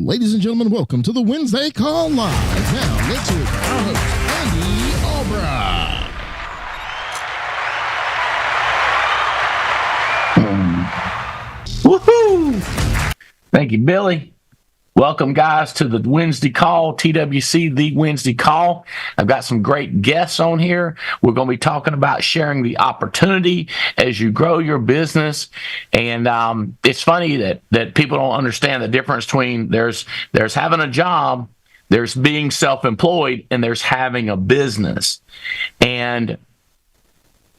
Ladies and gentlemen, welcome to the Wednesday Call Live. Now, let's hear from our host, Andy Albright. Woohoo! Thank you, Billy. Welcome, guys, to the Wednesday Call, TWC, the Wednesday Call. I've got some great guests on here. We're going to be talking about sharing the opportunity as you grow your business. And it's funny that people don't understand the difference between there's having a job, there's being self-employed, and there's having a business. And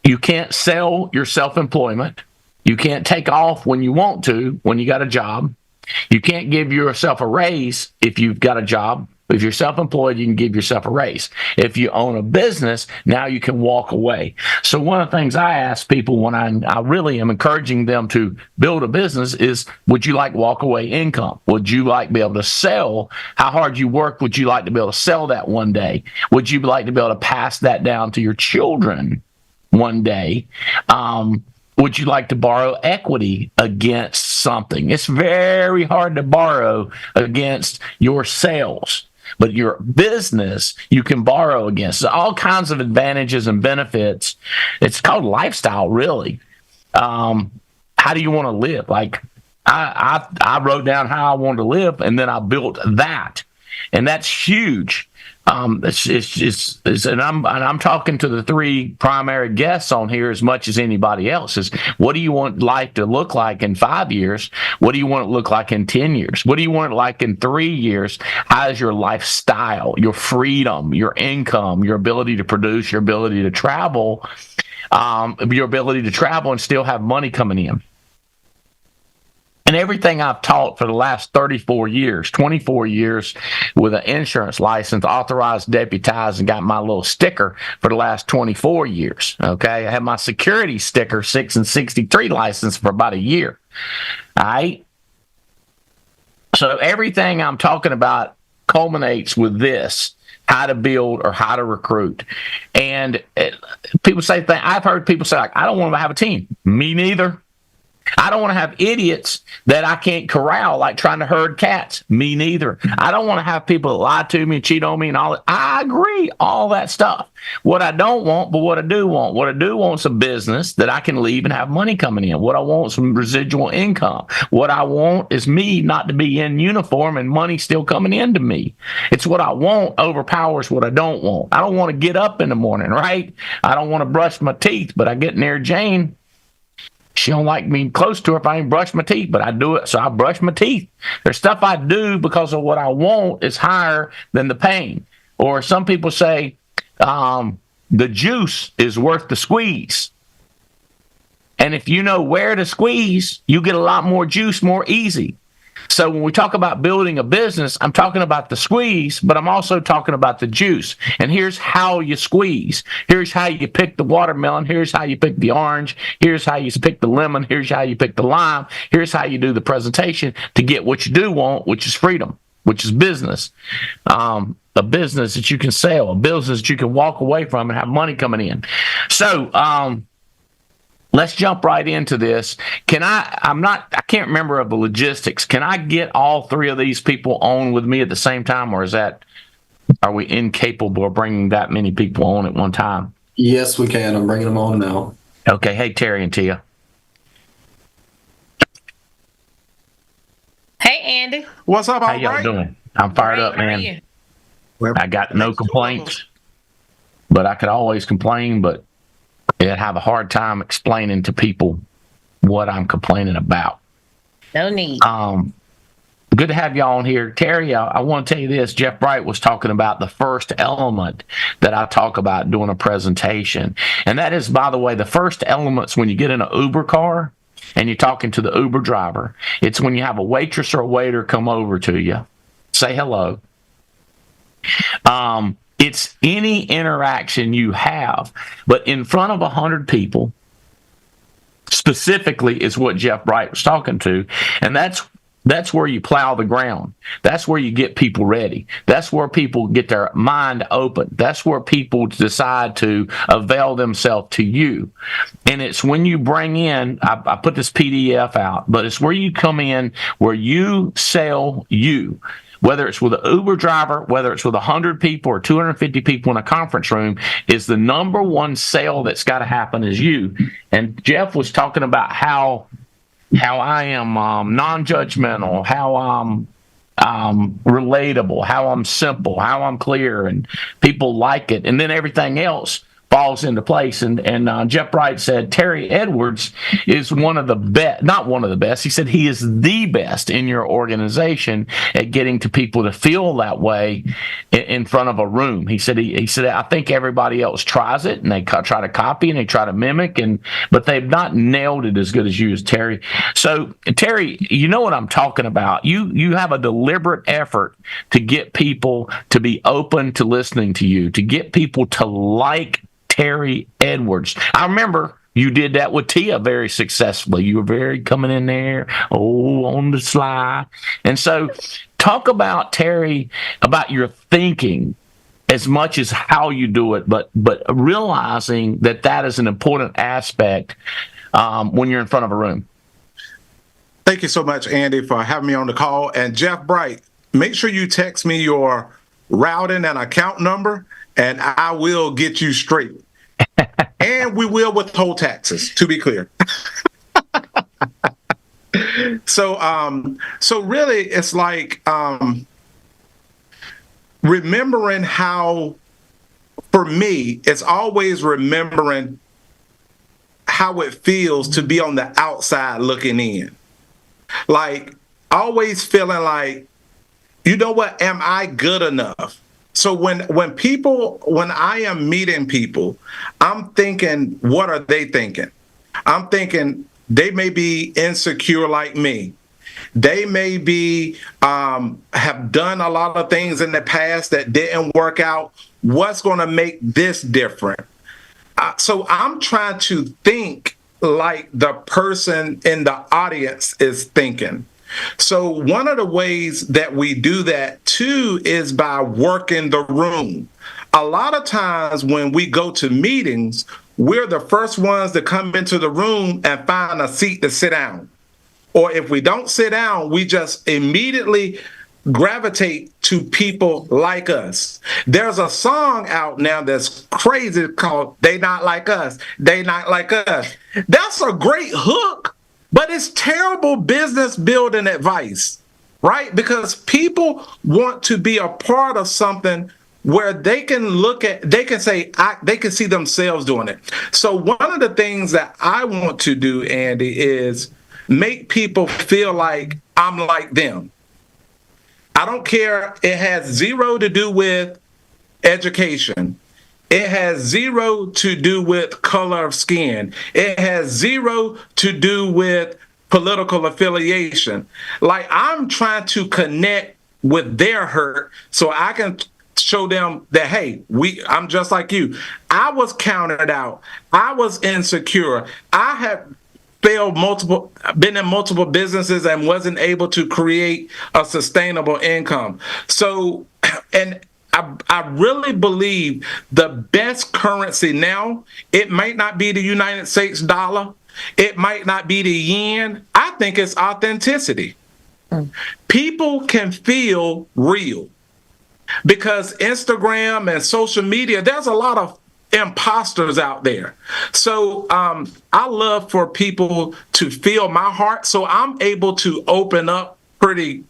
you can't sell your self-employment. You can't take off when you want to, when you got a job. You can't give yourself a raise if you've got a job. If you're self-employed, you can give yourself a raise. If you own a business, now you can walk away. So one of the things I ask people when I really am encouraging them to build a business is, would you like walk-away income? Would you like to be able to sell how hard you work? Would you like to be able to sell that one day? Would you like to be able to pass that down to your children one day? Would you like to borrow equity against something? It's very hard to borrow against your sales, but your business you can borrow against. So all kinds of advantages and benefits. It's called lifestyle, really. How do you want to live? Like I wrote down how I wanted to live, and then I built that, and that's huge. And I'm talking to the three primary guests on here as much as anybody else. Is what do you want life to look like in 5 years? What do you want it to look like in 10 years? What do you want it like in 3 years? How is your lifestyle, your freedom, your income, your ability to produce, your ability to travel, and still have money coming in? And everything I've taught for the last 34 years, 24 years with an insurance license, authorized, deputized, and got my little sticker for the last 24 years. Okay. I had my security sticker, 6 and 63 license for about a year. All right. So everything I'm talking about culminates with this: how to build or how to recruit. And people say, I've heard people say, like, I don't want to have a team. Me neither. I don't want to have idiots that I can't corral, like trying to herd cats. Me neither. I don't want to have people that lie to me and cheat on me and all that. I agree, all that stuff. What I don't want, but what I do want is a business that I can leave and have money coming in. What I want is some residual income. What I want is me not to be in uniform and money still coming into me. It's what I want overpowers what I don't want. I don't want to get up in the morning, right? I don't want to brush my teeth, but I get near Jane. She don't like me close to her if I ain't brush my teeth, but I do it, so I brush my teeth. There's stuff I do because of what I want is higher than the pain. Or some people say the juice is worth the squeeze. And if you know where to squeeze, you get a lot more juice more easy. So when we talk about building a business, I'm talking about the squeeze, but I'm also talking about the juice. And here's how you squeeze. Here's how you pick the watermelon. Here's how you pick the orange. Here's how you pick the lemon. Here's how you pick the lime. Here's how you do the presentation to get what you do want, which is freedom, which is business. A business that you can sell, a business that you can walk away from and have money coming in. So, let's jump right into this. I can't remember of the logistics. Can I get all three of these people on with me at the same time, or are we incapable of bringing that many people on at one time? Yes, we can. I'm bringing them on now. Okay. Hey, Terry and Tia. Hey, Andy. What's up, How y'all doing? I'm fired up, man. How are you? I got no complaints, but I could always complain, but I'd have a hard time explaining to people what I'm complaining about. No need. Good to have y'all on here. Terry, I want to tell you this. Jeff Bright was talking about the first element that I talk about doing a presentation. And that is, by the way, the first elements when you get in an Uber car and you're talking to the Uber driver. It's when you have a waitress or a waiter come over to you, say hello. It's any interaction you have, but in front of 100 people, specifically is what Jeff Bright was talking to. And that's That's where you plow the ground. That's where you get people ready. That's where people get their mind open. That's where people decide to avail themselves to you. And it's when you bring in, I put this PDF out, but it's where you come in, where you sell you. Whether it's with an Uber driver, whether it's with 100 people or 250 people in a conference room, is the number one sale that's got to happen is you. And Jeff was talking about how I am non-judgmental, how I'm relatable, how I'm simple, how I'm clear, and people like it. And then everything else falls into place. And Jeff Bright said Terry Edwards is one of the best, not one of the best. He said he is the best in your organization at getting to people to feel that way in front of a room. He said I think everybody else tries it and they try to copy and they try to mimic, but they've not nailed it as good as you, as Terry. So Terry, you know what I'm talking about. You have a deliberate effort to get people to be open to listening to you, to get people to like Terry Edwards. I remember you did that with Tia very successfully. You were very coming in there, on the sly. And so talk about, Terry, about your thinking as much as how you do it, but realizing that is an important aspect when you're in front of a room. Thank you so much, Andy, for having me on the call. And Jeff Bright, make sure you text me your routing and account number, and I will get you straight. And we will withhold taxes, to be clear. So really, it's like remembering how, for me, it's always remembering how it feels to be on the outside looking in. Like, always feeling like, you know what, am I good enough? So when I am meeting people, I'm thinking, what are they thinking? I'm thinking they may be insecure like me. They may be have done a lot of things in the past that didn't work out. What's going to make this different? So I'm trying to think like the person in the audience is thinking. So one of the ways that we do that too is by working the room. A lot of times when we go to meetings, we're the first ones to come into the room and find a seat to sit down. Or if we don't sit down, we just immediately gravitate to people like us. There's a song out now that's crazy called They Not Like Us, They Not Like Us. That's a great hook. But it's terrible business building advice, right? Because people want to be a part of something where they can they can see themselves doing it. So one of the things that I want to do, Andy, is make people feel like I'm like them. I don't care. It has zero to do with education. It has zero to do with color of skin. It has zero to do with political affiliation. Like, I'm trying to connect with their hurt so I can show them that, hey, I'm just like you. I was counted out. I was insecure. I have been in multiple businesses and wasn't able to create a sustainable income. So, and I really believe the best currency now, it might not be the United States dollar. It might not be the yen. I think it's authenticity. People can feel real because Instagram and social media, there's a lot of imposters out there. So I love for people to feel my heart. So I'm able to open up pretty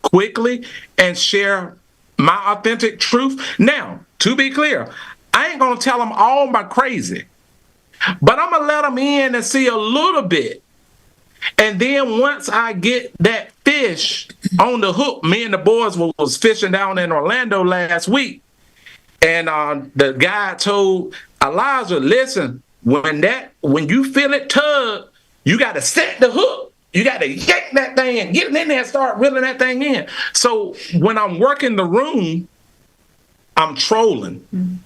quickly and share my authentic truth. Now, to be clear, I ain't going to tell them all my crazy, but I'm going to let them in and see a little bit. And then once I get that fish on the hook, me and the boys was fishing down in Orlando last week. And the guy told Elijah, listen, when you feel it tug, you got to set the hook. You got to yank that thing in, get it in there and start reeling that thing in. So when I'm working the room, I'm trolling.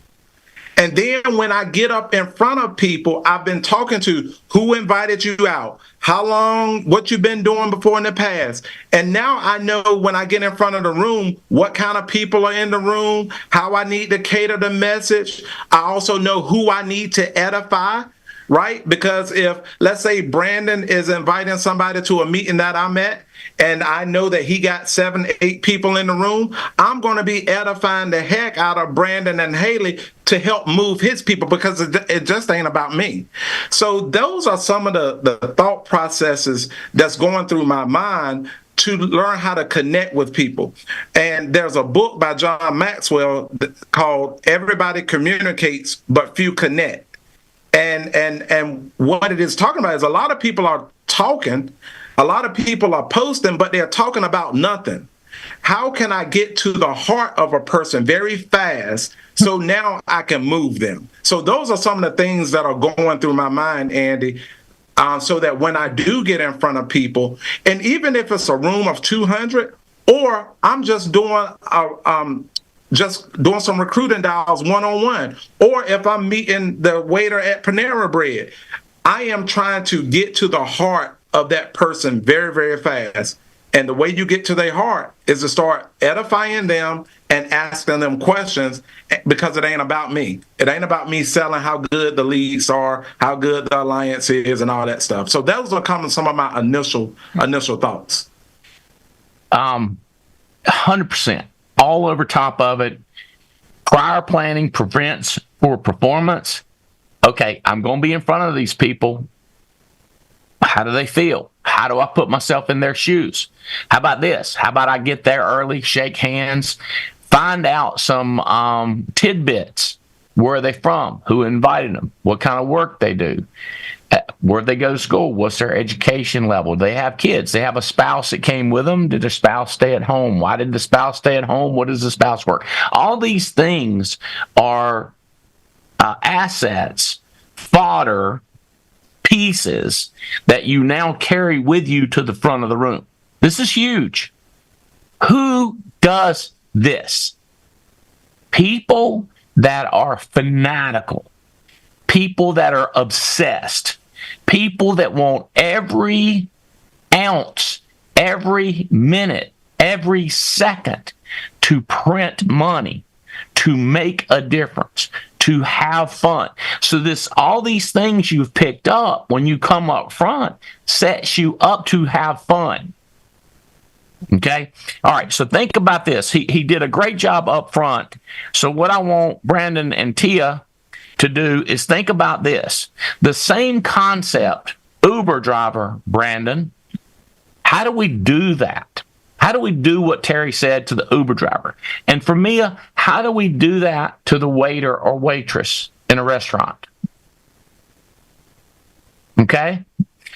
And then when I get up in front of people, I've been talking to who invited you out, how long, what you've been doing before in the past. And now I know when I get in front of the room, what kind of people are in the room, how I need to cater the message. I also know who I need to edify, right? Because if, let's say, Brandon is inviting somebody to a meeting that I'm at, and I know that he got 7, 8 people in the room, I'm going to be edifying the heck out of Brandon and Haley to help move his people, because it just ain't about me. So those are some of the thought processes that's going through my mind to learn how to connect with people. And there's a book by John Maxwell called Everybody Communicates, But Few Connect. And what it is talking about is a lot of people are talking, a lot of people are posting, but they're talking about nothing. How can I get to the heart of a person very fast so now I can move them? So those are some of the things that are going through my mind, Andy, so that when I do get in front of people, and even if it's a room of 200, or I'm just doing some recruiting dials one-on-one, or if I'm meeting the waiter at Panera Bread, I am trying to get to the heart of that person very, very fast. And the way you get to their heart is to start edifying them and asking them questions, because it ain't about me. It ain't about me selling how good the leads are, how good the alliance is, and all that stuff. So those are some of my initial thoughts. 100%. All over top of it. Prior planning prevents poor performance. Okay, I'm going to be in front of these people. How do they feel? How do I put myself in their shoes? How about this? How about I get there early, shake hands, find out some tidbits. Where are they from? Who invited them? What kind of work they do? Where they go to school? What's their education level? Do they have kids? They have a spouse that came with them? Did their spouse stay at home? Why did the spouse stay at home? What does the spouse work? All these things are assets, fodder, pieces that you now carry with you to the front of the room. This is huge. Who does this? People that are fanatical, people that are obsessed, people that want every ounce, every minute, every second to print money, to make a difference, to have fun. So all these things you've picked up when you come up front sets you up to have fun. Okay? All right, so think about this. He did a great job up front. So what I want Brandon and Tia to do is think about this. The same concept, Uber driver, Brandon, how do we do that? How do we do what Terry said to the Uber driver? And for Mia, how do we do that to the waiter or waitress in a restaurant? Okay?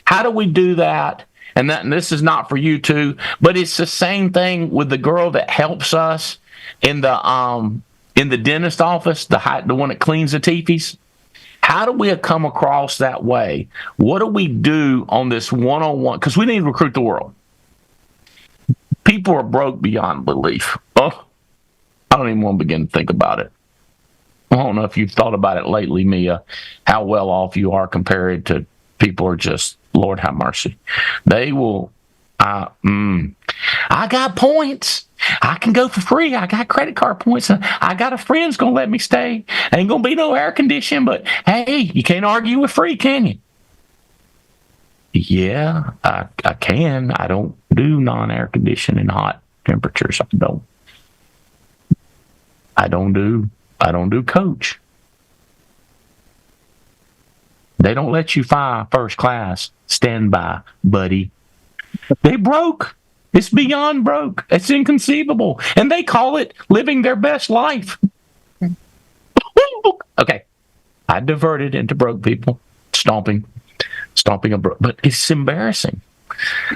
How do we do that? And this is not for you two, but it's the same thing with the girl that helps us in the dentist office, the one that cleans the teepees. How do we come across that way? What do we do on this one-on-one? Because we need to recruit the world. People are broke beyond belief. Oh, I don't even want to begin to think about it. I don't know if you've thought about it lately, Mia, how well off you are compared to people are just, Lord have mercy. They will, I got points. I can go for free. I got credit card points. I got a friend's going to let me stay. Ain't going to be no air conditioning, but hey, you can't argue with free, can you? Yeah, I can. I don't do non-air conditioning hot temperatures. I don't do coach. They don't let you fly first class. Stand by, buddy. They broke. It's beyond broke. It's inconceivable. And they call it living their best life. Okay. I diverted into broke people. Stomping a broke. But it's embarrassing.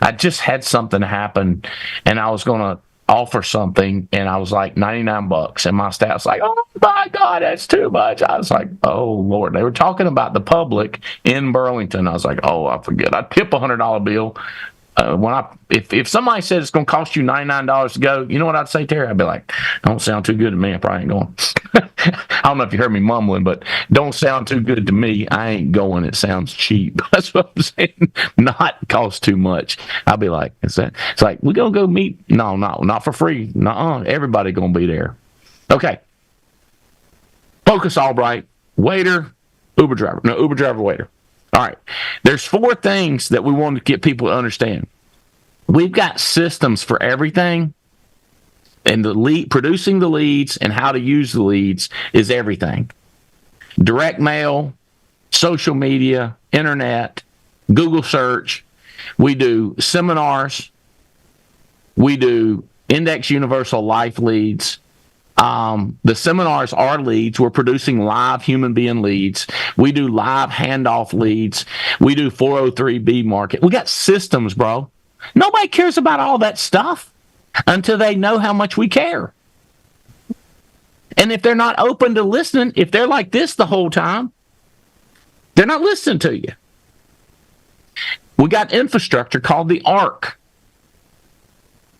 I just had something happen, and I was going to offer something, and I was like $99, and my staff's like, oh my God, that's too much. I was like, oh Lord. They were talking about the public in Burlington. I was like, oh, I forget. I'd tip $100 bill. If somebody said it's going to cost you $99 to go, you know what I'd say, Terry? I'd be like, don't sound too good to me. I probably ain't going. I don't know if you heard me mumbling, but don't sound too good to me. I ain't going. It sounds cheap. That's what I'm saying. Not cost too much. I'll be like, it's like, we gonna go meet. No, not for free. No, everybody gonna be there. Okay. Focus, Albright. Waiter, Uber driver. No, Uber driver, waiter. All right. There's 4 things that we want to get people to understand. We've got systems for everything. And producing the leads and how to use the leads is everything. Direct mail, social media, internet, Google search. We do seminars. We do Index Universal Life leads. The seminars are leads. We're producing live human being leads. We do live handoff leads. We do 403B market. We got systems, bro. Nobody cares about all that stuff until they know how much we care. And if they're not open to listening, if they're like this the whole time, they're not listening to you. We got infrastructure called the ARC.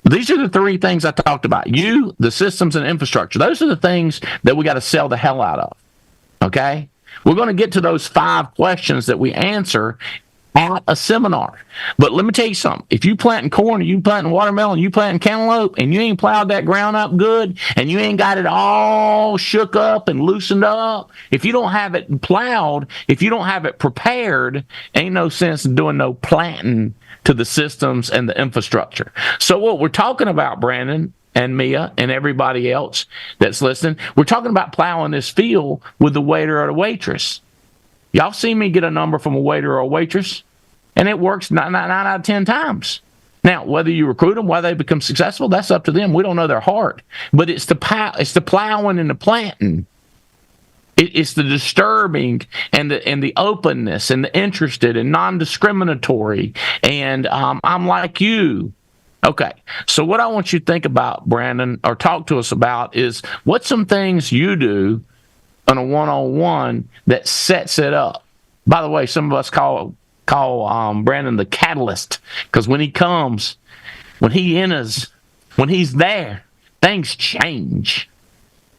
These are the 3 things I talked about. You, the systems, and infrastructure. Those are the things that we got to sell the hell out of. Okay? We're going to get to those 5 questions that we answer at a seminar. But let me tell you something. If you planting corn, or you planting watermelon, you planting cantaloupe, and you ain't plowed that ground up good, and you ain't got it all shook up and loosened up, if you don't have it plowed, if you don't have it prepared, ain't no sense in doing no planting to the systems and the infrastructure. So what we're talking about, Brandon and Mia and everybody else that's listening, we're talking about plowing this field with the waiter or the waitress. Y'all seen me get a number from a waiter or a waitress, and it works 9 out of 10 times. Now, whether you recruit them, whether they become successful, that's up to them. We don't know their heart. But it's the plowing and the planting. It's the disturbing and the openness and the interested and non-discriminatory. And I'm like you. Okay, so what I want you to think about, Brandon, or talk to us about is what's some things you do on a one-on-one that sets it up. By the way, some of us call Brandon the catalyst, because when he comes, when he enters, when he's there, things change.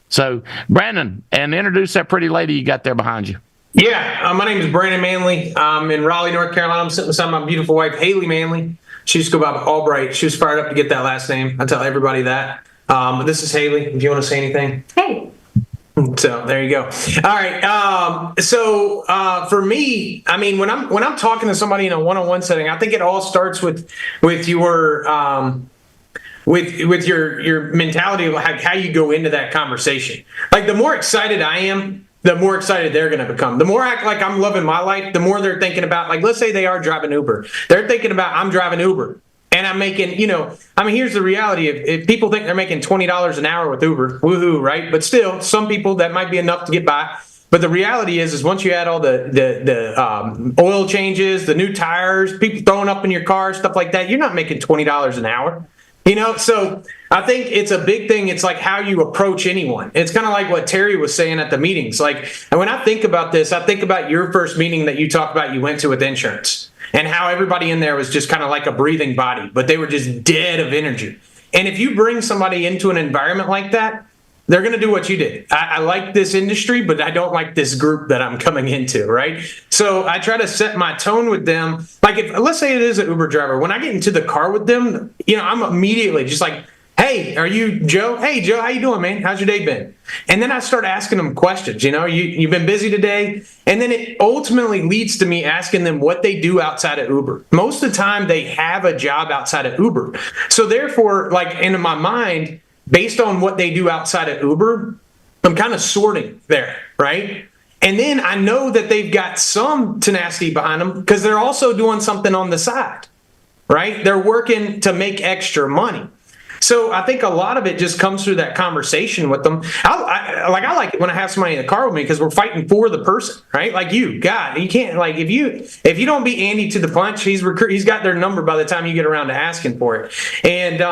So, Brandon, and introduce that pretty lady you got there behind you. Yeah, my name is Brandon Manley. I'm in Raleigh, North Carolina. I'm sitting beside my beautiful wife, Haley Manley. She used to go by Albright. She was fired up to get that last name. I tell everybody that. But this is Haley, if you want to say anything. Hey. So there you go. All right. For me, I mean, when I'm talking to somebody in a one-on-one setting, I think it all starts with your with your mentality of how you go into that conversation. Like, the more excited I am, the more excited they're going to become. The more I act like I'm loving my life, the more they're thinking about, like, let's say they are driving Uber. They're thinking about, I'm driving Uber. And I'm making, here's the reality. If people think they're making $20 an hour with Uber, woohoo, right? But still, some people, that might be enough to get by. But the reality is once you add all the oil changes, the new tires, people throwing up in your car, stuff like that, you're not making $20 an hour. So I think it's a big thing. It's like how you approach anyone. It's kind of like what Terry was saying at the meetings. Like, and when I think about this, I think about your first meeting that you talked about you went to with insurance, and how everybody in there was just kind of like a breathing body, but they were just dead of energy. And if you bring somebody into an environment like that, they're going to do what you did. I like this industry, but I don't like this group that I'm coming into, right? So I try to set my tone with them. Like, let's say it is an Uber driver. When I get into the car with them, I'm immediately just like, hey, are you Joe? Hey, Joe, how you doing, man? How's your day been? And then I start asking them questions. You've been busy today? And then it ultimately leads to me asking them what they do outside of Uber. Most of the time, they have a job outside of Uber. So therefore, like, in my mind, based on what they do outside of Uber, I'm kind of sorting there, right? And then I know that they've got some tenacity behind them because they're also doing something on the side, right? They're working to make extra money. So I think a lot of it just comes through that conversation with them. I like it when I have somebody in the car with me because we're fighting for the person, right? Like you can't, like, if you don't beat Andy to the punch, he's got their number by the time you get around to asking for it. And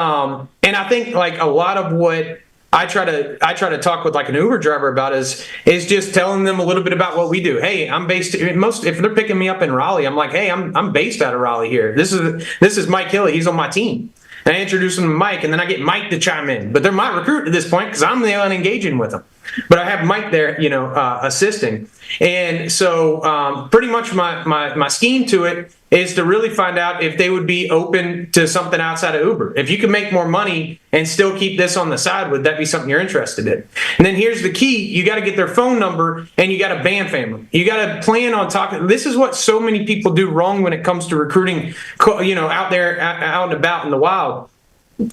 I think, like, a lot of what I try to talk with, like, an Uber driver about is just telling them a little bit about what we do. Hey, I'm based if they're picking me up in Raleigh, I'm like, hey, I'm based out of Raleigh here. This is Mike Hilly. He's on my team. And I introduce them to Mike, and then I get Mike to chime in. But they're my recruit at this point because I'm the one engaging with them. but I have Mike there, assisting. And so pretty much my scheme to it is to really find out if they would be open to something outside of Uber. If you can make more money and still keep this on the side, would that be something you're interested in? And then here's the key. You got to get their phone number and you got to band family. You got to plan on talking. This is what so many people do wrong when it comes to recruiting, out there, out and about in the wild,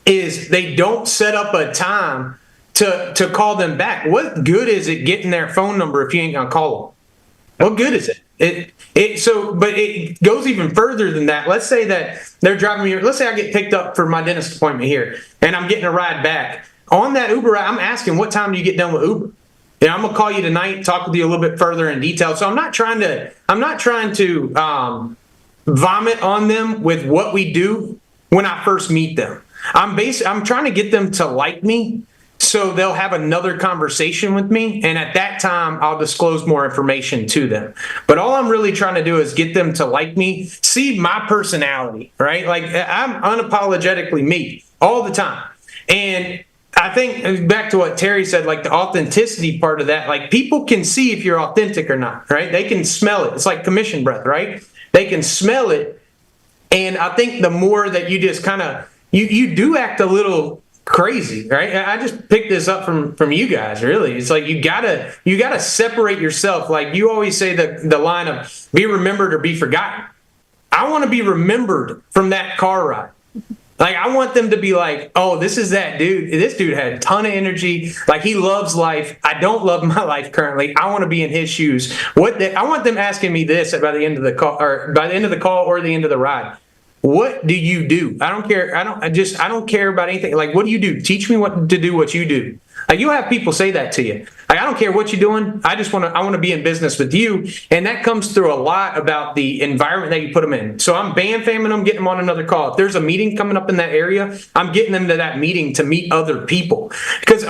is they don't set up a time to call them back. What good is it getting their phone number if you ain't gonna call them? What good is it? But it goes even further than that. Let's say that they're driving me. Let's say I get picked up for my dentist appointment here, and I'm getting a ride back. On that Uber ride, I'm asking, what time do you get done with Uber? And I'm gonna call you tonight, talk with you a little bit further in detail. So I'm not trying to vomit on them with what we do when I first meet them. I'm trying to get them to like me, so they'll have another conversation with me, and at that time, I'll disclose more information to them. But all I'm really trying to do is get them to like me, see my personality, right? Like, I'm unapologetically me all the time. And I think back to what Terry said, like the authenticity part of that, like people can see if you're authentic or not, right? They can smell it. It's like commission breath, right? They can smell it. And I think the more that you just kind of, you do act a little crazy, right? I just picked this up from you guys, really. It's like you gotta separate yourself. Like you always say the line of be remembered or be forgotten. I want to be remembered from that car ride. Like I want them to be like, oh, this is that dude. This dude had a ton of energy. Like he loves life. I don't love my life currently. I want to be in his shoes. I want them asking me this by the end of the call, or by the end of the call, or the end of the ride. What do you do? I don't care. I don't care about anything. Like, what do you do? Teach me what to do, what you do. Like, you'll have people say that to you. Like, I don't care what you're doing. I want to be in business with you. And that comes through a lot about the environment that you put them in. So I'm band-famming them, getting them on another call. If there's a meeting coming up in that area, I'm getting them to that meeting to meet other people. Because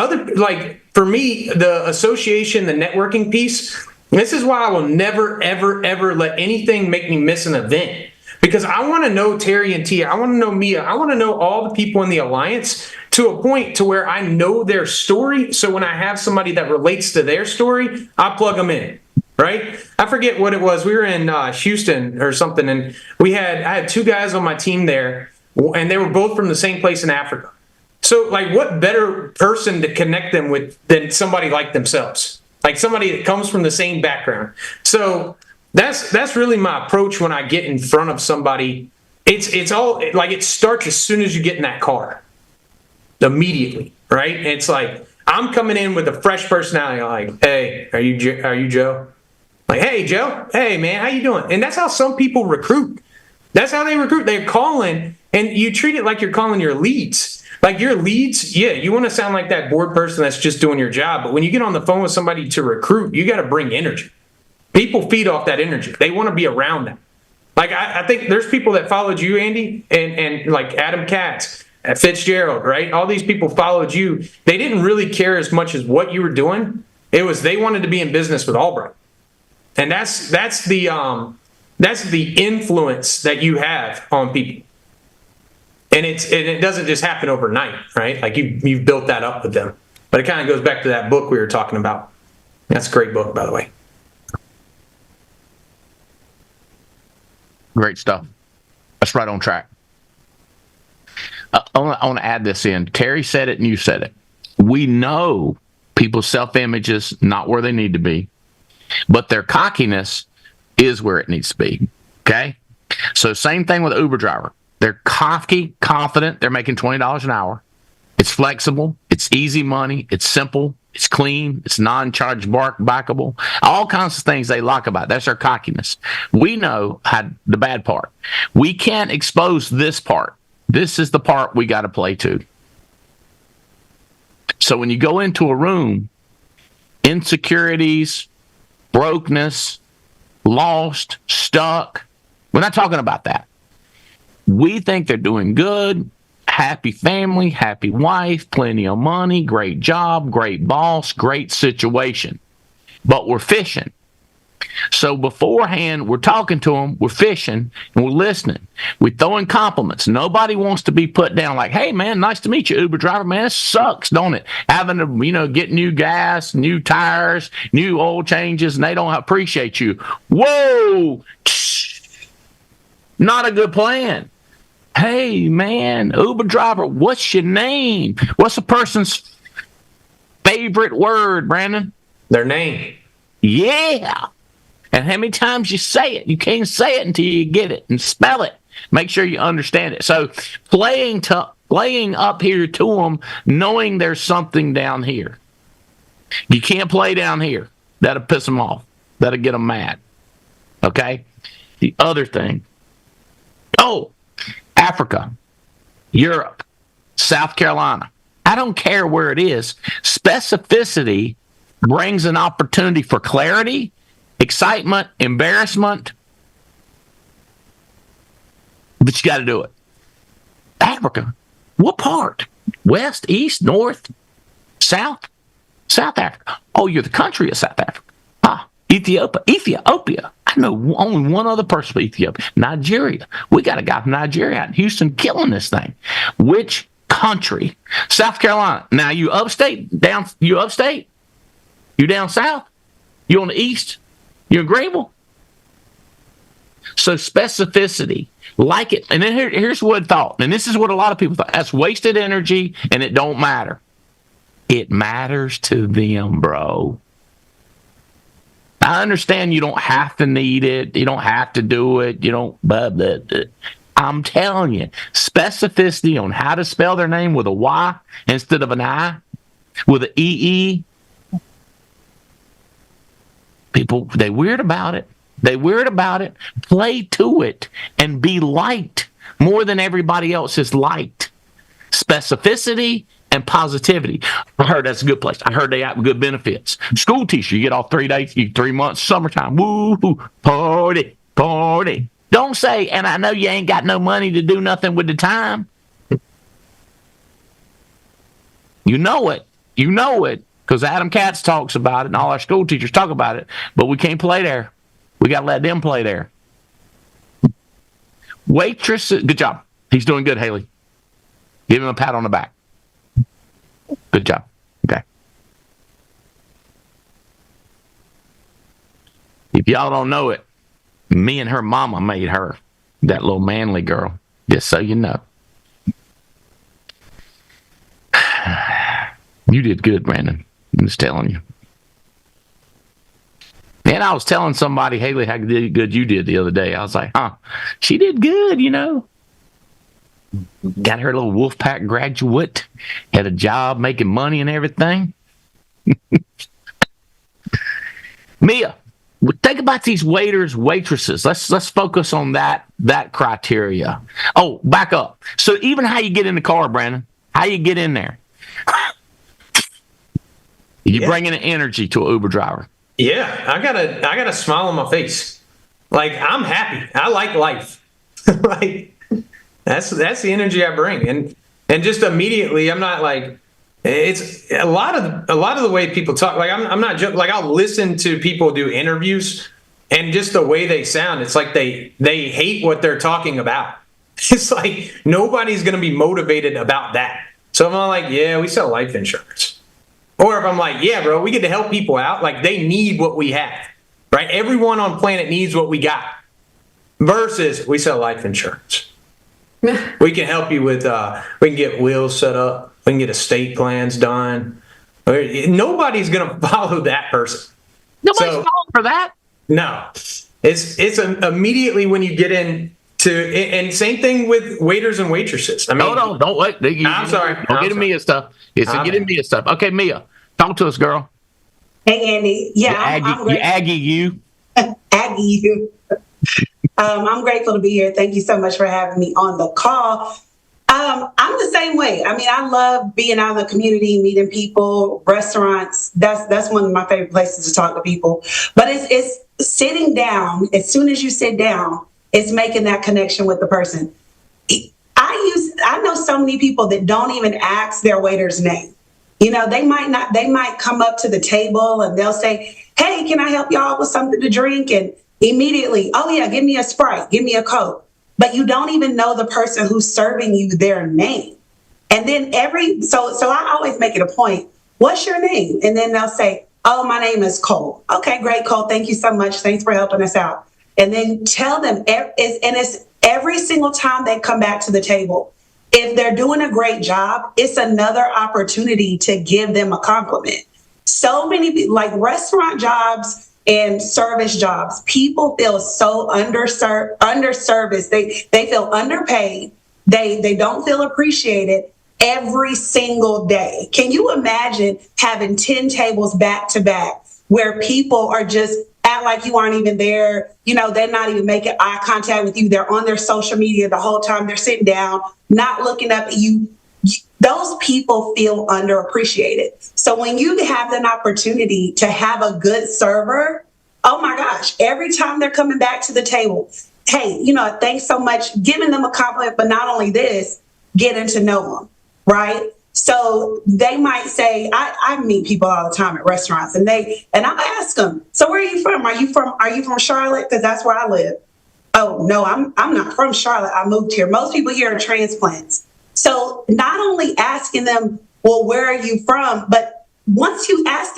for me, the association, the networking piece, this is why I will never, ever, ever let anything make me miss an event. Because I want to know Terry and Tia. I want to know Mia. I want to know all the people in the alliance to a point to where I know their story. So when I have somebody that relates to their story, I plug them in, right? I forget what it was. We were in Houston or something, and I had two guys on my team there, and they were both from the same place in Africa. So like, what better person to connect them with than somebody like themselves? Like somebody that comes from the same background. So that's really my approach when I get in front of somebody. It's all like, it starts as soon as you get in that car, immediately, right? It's like I'm coming in with a fresh personality. Like, hey, are you Joe? Like, hey, Joe. Hey, man, how you doing? And that's how some people recruit. That's how they recruit. They're calling, and you treat it like you're calling your leads. Like your leads, yeah, you want to sound like that bored person that's just doing your job. But when you get on the phone with somebody to recruit, you got to bring energy. People feed off that energy. They want to be around that. Like I think there's people that followed you, Andy, and like Adam Katz, Fitzgerald, right? All these people followed you. They didn't really care as much as what you were doing. It was they wanted to be in business with Albright, and that's the influence that you have on people. And it doesn't just happen overnight, right? Like you've built that up with them. But it kind of goes back to that book we were talking about. That's a great book, by the way. Great stuff. That's right on track. I want to add this in. Terry said it and you said it. We know people's self-image is not where they need to be, but their cockiness is where it needs to be. Okay? So same thing with an Uber driver. They're cocky, confident. They're making $20 an hour. It's flexible. It's easy money. It's simple. It's clean. It's non-chargebackable. All kinds of things they like about it. That's their cockiness. We know the bad part. We can't expose this part. This is the part we got to play to. So when you go into a room, insecurities, brokenness, lost, stuck, we're not talking about that. We think they're doing good. Happy family, happy wife, plenty of money, great job, great boss, great situation. But we're fishing. So beforehand, we're talking to them, we're fishing, and we're listening. We're throwing compliments. Nobody wants to be put down like, hey, man, nice to meet you, Uber driver. Man, it sucks, don't it? Having to, get new gas, new tires, new oil changes, and they don't appreciate you. Whoa! Not a good plan. Hey, man, Uber driver, what's your name? What's a person's favorite word, Brandon? Their name. Yeah. And how many times you say it? You can't say it until you get it and spell it. Make sure you understand it. So playing up here to them, knowing there's something down here. You can't play down here. That'll piss them off. That'll get them mad. Okay? The other thing. Oh, Africa, Europe, South Carolina. I don't care where it is. Specificity brings an opportunity for clarity, excitement, embarrassment. But you got to do it. Africa. What part? West, east, north, south? South Africa. Oh, you're the country of South Africa. Ethiopia. I know only one other person from Ethiopia. Nigeria. We got a guy from Nigeria out in Houston killing this thing. Which country? South Carolina. Now, you upstate? You upstate? You down south? You on the east? You in Greenville? So specificity, like it. And then here's what thought. And this is what a lot of people thought. That's wasted energy and it don't matter. It matters to them, bro. I understand you don't have to need it. You don't have to do it. You don't. But I'm telling you, specificity on how to spell their name with a Y instead of an I, with an EE. People, they weird about it. Play to it and be liked more than everybody else is liked. Specificity and positivity. I heard that's a good place. I heard they have good benefits. School teacher, you get off 3 days, 3 months, summertime. Woo, party. Don't say, and I know you ain't got no money to do nothing with the time. You know it, because Adam Katz talks about it, and all our school teachers talk about it, but we can't play there. We got to let them play there. Waitresses, good job. He's doing good, Haley. Give him a pat on the back. Good job. Okay. If y'all don't know it, me and her mama made her, that little manly girl, just so you know. You did good, Brandon. I'm just telling you. And I was telling somebody, Haley, how good you did the other day. I was like, she did good, Got her little Wolfpack graduate, had a job making money and everything. Mia, think about these waiters, waitresses. Let's focus on that criteria. Oh, back up. So even how you get in the car, Brandon, how you get in there. You're bringing an energy to an Uber driver. Yeah, I got a smile on my face. Like, I'm happy. I like life. Like, that's the energy I bring. And just immediately, I'm not like, it's a lot of the way people talk. Like, I'm not joking. Like, I'll listen to people do interviews, and just the way they sound, it's like they hate what they're talking about. It's like nobody's going to be motivated about that. So I'm like, yeah, we sell life insurance. Or if I'm like, yeah, bro, we get to help people out. Like, they need what we have, right? Everyone on planet needs what we got. Versus, we sell life insurance. We can help you with, we can get wills set up. We can get estate plans done. Nobody's going to follow that person. Nobody's falling for that. No. It's immediately when you get in and same thing with waiters and waitresses. I mean, no, don't wait. I'm sorry. Don't get in Mia stuff. It's getting Mia stuff. Okay, Mia, talk to us, girl. Hey, Andy. Yeah, I'm Aggie, you. Aggie, you. I'm grateful to be here. Thank you so much for having me on the call. I'm the same way. I mean, I love being out in the community, meeting people, restaurants. That's one of my favorite places to talk to people. But it's sitting down. As soon as you sit down, it's making that connection with the person. I know so many people that don't even ask their waiter's name. They might come up to the table and they'll say, hey, can I help y'all with something to drink? And immediately, oh yeah, give me a Sprite, give me a Coke. But you don't even know the person who's serving you their name. And then so I always make it a point, what's your name? And then they'll say, oh, my name is Cole. Okay, great, Cole. Thank you so much. Thanks for helping us out. And then tell them, it's every single time they come back to the table, if they're doing a great job, it's another opportunity to give them a compliment. So many, like restaurant jobs and service jobs, people feel so underserviced. They feel underpaid. They don't feel appreciated every single day. Can you imagine having 10 tables back to back where people are just act like you aren't even there? They're not even making eye contact with you. They're on their social media the whole time. They're sitting down, not looking up at you. Those people feel underappreciated. So when you have an opportunity to have a good server, oh my gosh, every time they're coming back to the table, hey, thanks so much, giving them a compliment, but not only this, getting to know them, right? So they might say, I meet people all the time at restaurants, and I ask them, so where are you from? Are you from Charlotte? Because that's where I live. Oh no, I'm not from Charlotte. I moved here. Most people here are transplants. So not only asking them, well, where are you from? But once you ask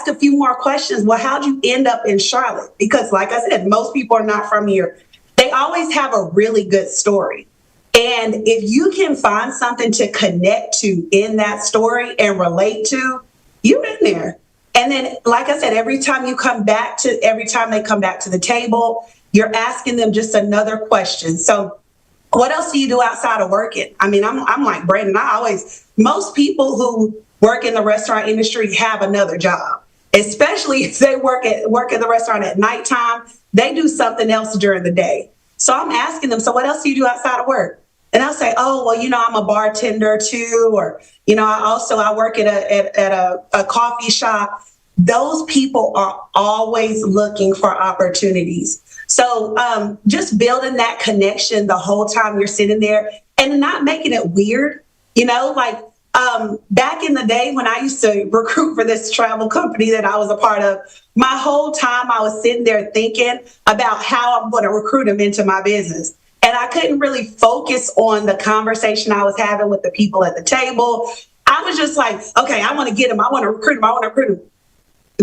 a few more questions, well, how'd you end up in Charlotte? Because like I said, most people are not from here. They always have a really good story. And if you can find something to connect to in that story and relate to, you're in there. And then, like I said, every time they come back to the table, you're asking them just another question. So what else do you do outside of working? I mean, I'm like Brandon. Most people who work in the restaurant industry have another job, especially if they work at the restaurant at nighttime. They do something else during the day. So I'm asking them, so what else do you do outside of work? And I'll say, oh, well, I'm a bartender too, or I work at a coffee shop. Those people are always looking for opportunities. So just building that connection the whole time you're sitting there and not making it weird, back in the day when I used to recruit for this travel company that I was a part of, my whole time I was sitting there thinking about how I'm going to recruit them into my business. And I couldn't really focus on the conversation I was having with the people at the table. I was just like, okay, I want to get them. I want to recruit them.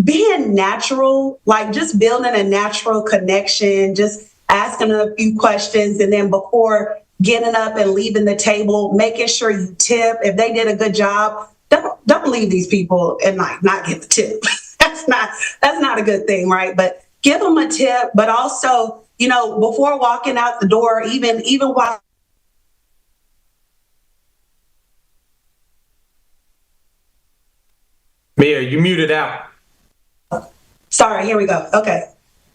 Being natural, like just building a natural connection, just asking them a few questions. And then before getting up and leaving the table, making sure you tip. If they did a good job, don't leave these people and not give a tip. That's not a good thing, right? But give them a tip, but also, before walking out the door, even while. Mia, you muted out. Sorry, here we go. Okay.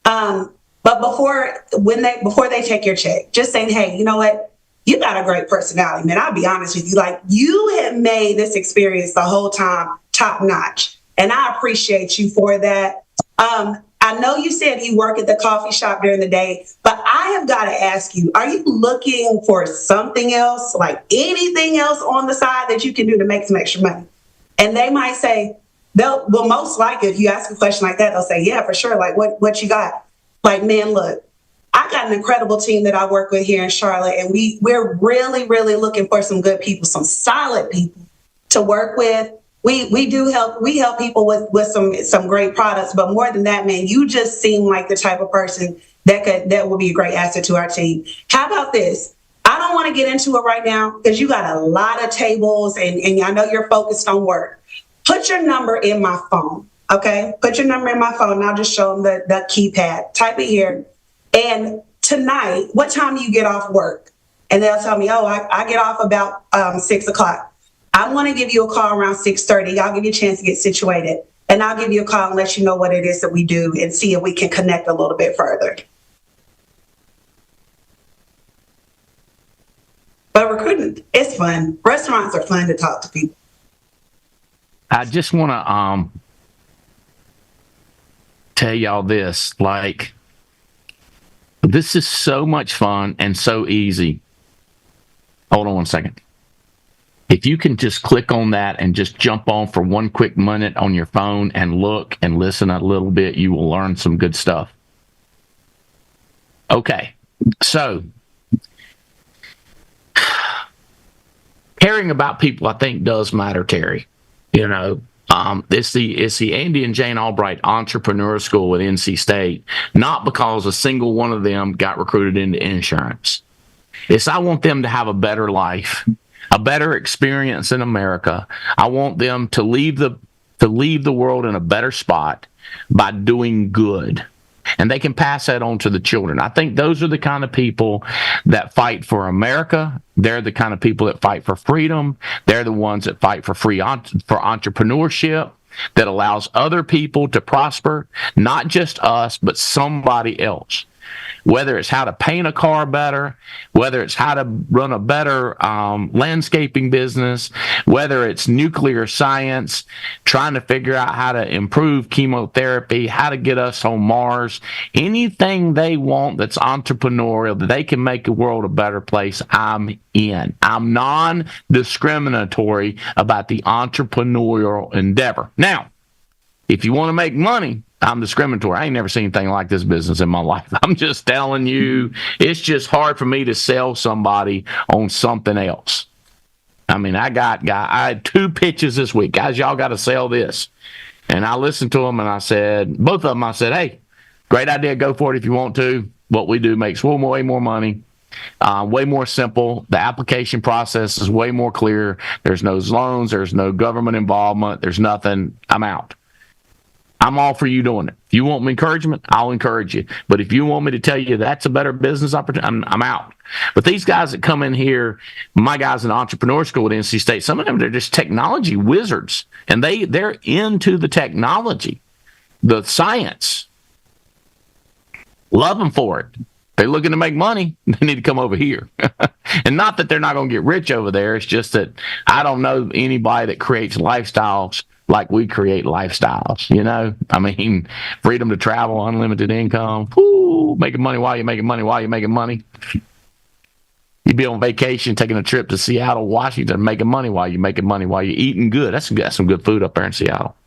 But before they take your check, just saying, hey, you know what? You got a great personality, man. I'll be honest with you. Like, you have made this experience the whole time top notch. And I appreciate you for that. I know you said you work at the coffee shop during the day, but I have got to ask you, are you looking for something else, like anything else on the side that you can do to make some extra money? And they might say, most likely, if you ask a question like that, they'll say, yeah, for sure. Like, what you got? Like, man, look, I got an incredible team that I work with here in Charlotte, and we're really, really looking for some good people, some solid people to work with. We help people with some great products, but more than that, man, you just seem like the type of person that would be a great asset to our team. How about this? I don't want to get into it right now because you got a lot of tables and I know you're focused on work. Put your number in my phone, okay? Put your number in my phone and I'll just show them the keypad. Type it here. And tonight, what time do you get off work? And they'll tell me, I get off about 6 o'clock. I'm going to give you a call around 6:30. I'll give you a chance to get situated. And I'll give you a call and let you know what it is that we do and see if we can connect a little bit further. But recruiting, it's fun. Restaurants are fun to talk to people. I just want to tell y'all this. Like, this is so much fun and so easy. Hold on one second. If you can just click on that and just jump on for 1 quick minute on your phone and look and listen a little bit, you will learn some good stuff. Okay, so caring about people, I think, does matter, Terry. You know, it's the Andy and Jane Albright Entrepreneur School at NC State, not because a single one of them got recruited into insurance. It's I want them to have a better life, a better experience in America. I want them to leave the world in a better spot by doing good. And they can pass that on to the children. I think those are the kind of people that fight for America. They're the kind of people that fight for freedom. They're the ones that fight for for entrepreneurship that allows other people to prosper, not just us, but somebody else. Whether it's how to paint a car better, whether it's how to run a better landscaping business, whether it's nuclear science, trying to figure out how to improve chemotherapy, how to get us on Mars, anything they want that's entrepreneurial, that they can make the world a better place, I'm in. I'm non-discriminatory about the entrepreneurial endeavor. Now, if you want to make money, I'm discriminatory. I ain't never seen anything like this business in my life. I'm just telling you, it's just hard for me to sell somebody on something else. I mean, I had 2 pitches this week. Guys, y'all got to sell this. And I listened to them and I said, both of them, I said, hey, great idea. Go for it if you want to. What we do makes way more money. Way more simple. The application process is way more clear. There's no loans. There's no government involvement. There's nothing. I'm out. I'm all for you doing it. If you want encouragement, I'll encourage you. But if you want me to tell you that's a better business opportunity, I'm out. But these guys that come in here, my guys in entrepreneur school at NC State, some of them, they're just technology wizards. And they're into the technology, the science. Love them for it. They're looking to make money. They need to come over here. And not that they're not going to get rich over there. It's just that I don't know anybody that creates lifestyles like we create lifestyles, you know? I mean, freedom to travel, unlimited income, making money while you're making money while you're making money. You'd be on vacation, taking a trip to Seattle, Washington, making money while you're making money while you're eating good. That's some good food up there in Seattle.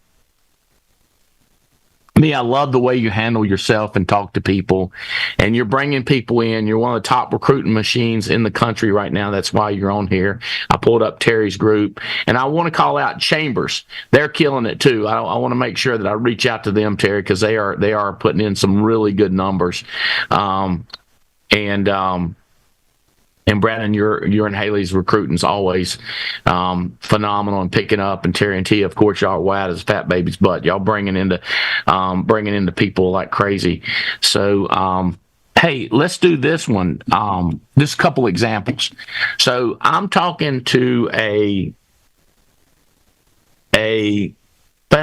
Me, I love the way you handle yourself and talk to people, and you're bringing people in. You're one of the top recruiting machines in the country right now. That's why you're on here. I pulled up Terry's group, and I want to call out Chambers. They're killing it too. I want to make sure that I reach out to them, Terry, because they are putting in some really good numbers. And Brandon, you're in Haley's recruiting's always phenomenal and picking up. And Terry and T, of course, y'all are wide as a fat baby's butt. Y'all bringing into people like crazy. So, hey, let's do this one. Just a couple examples. So I'm talking to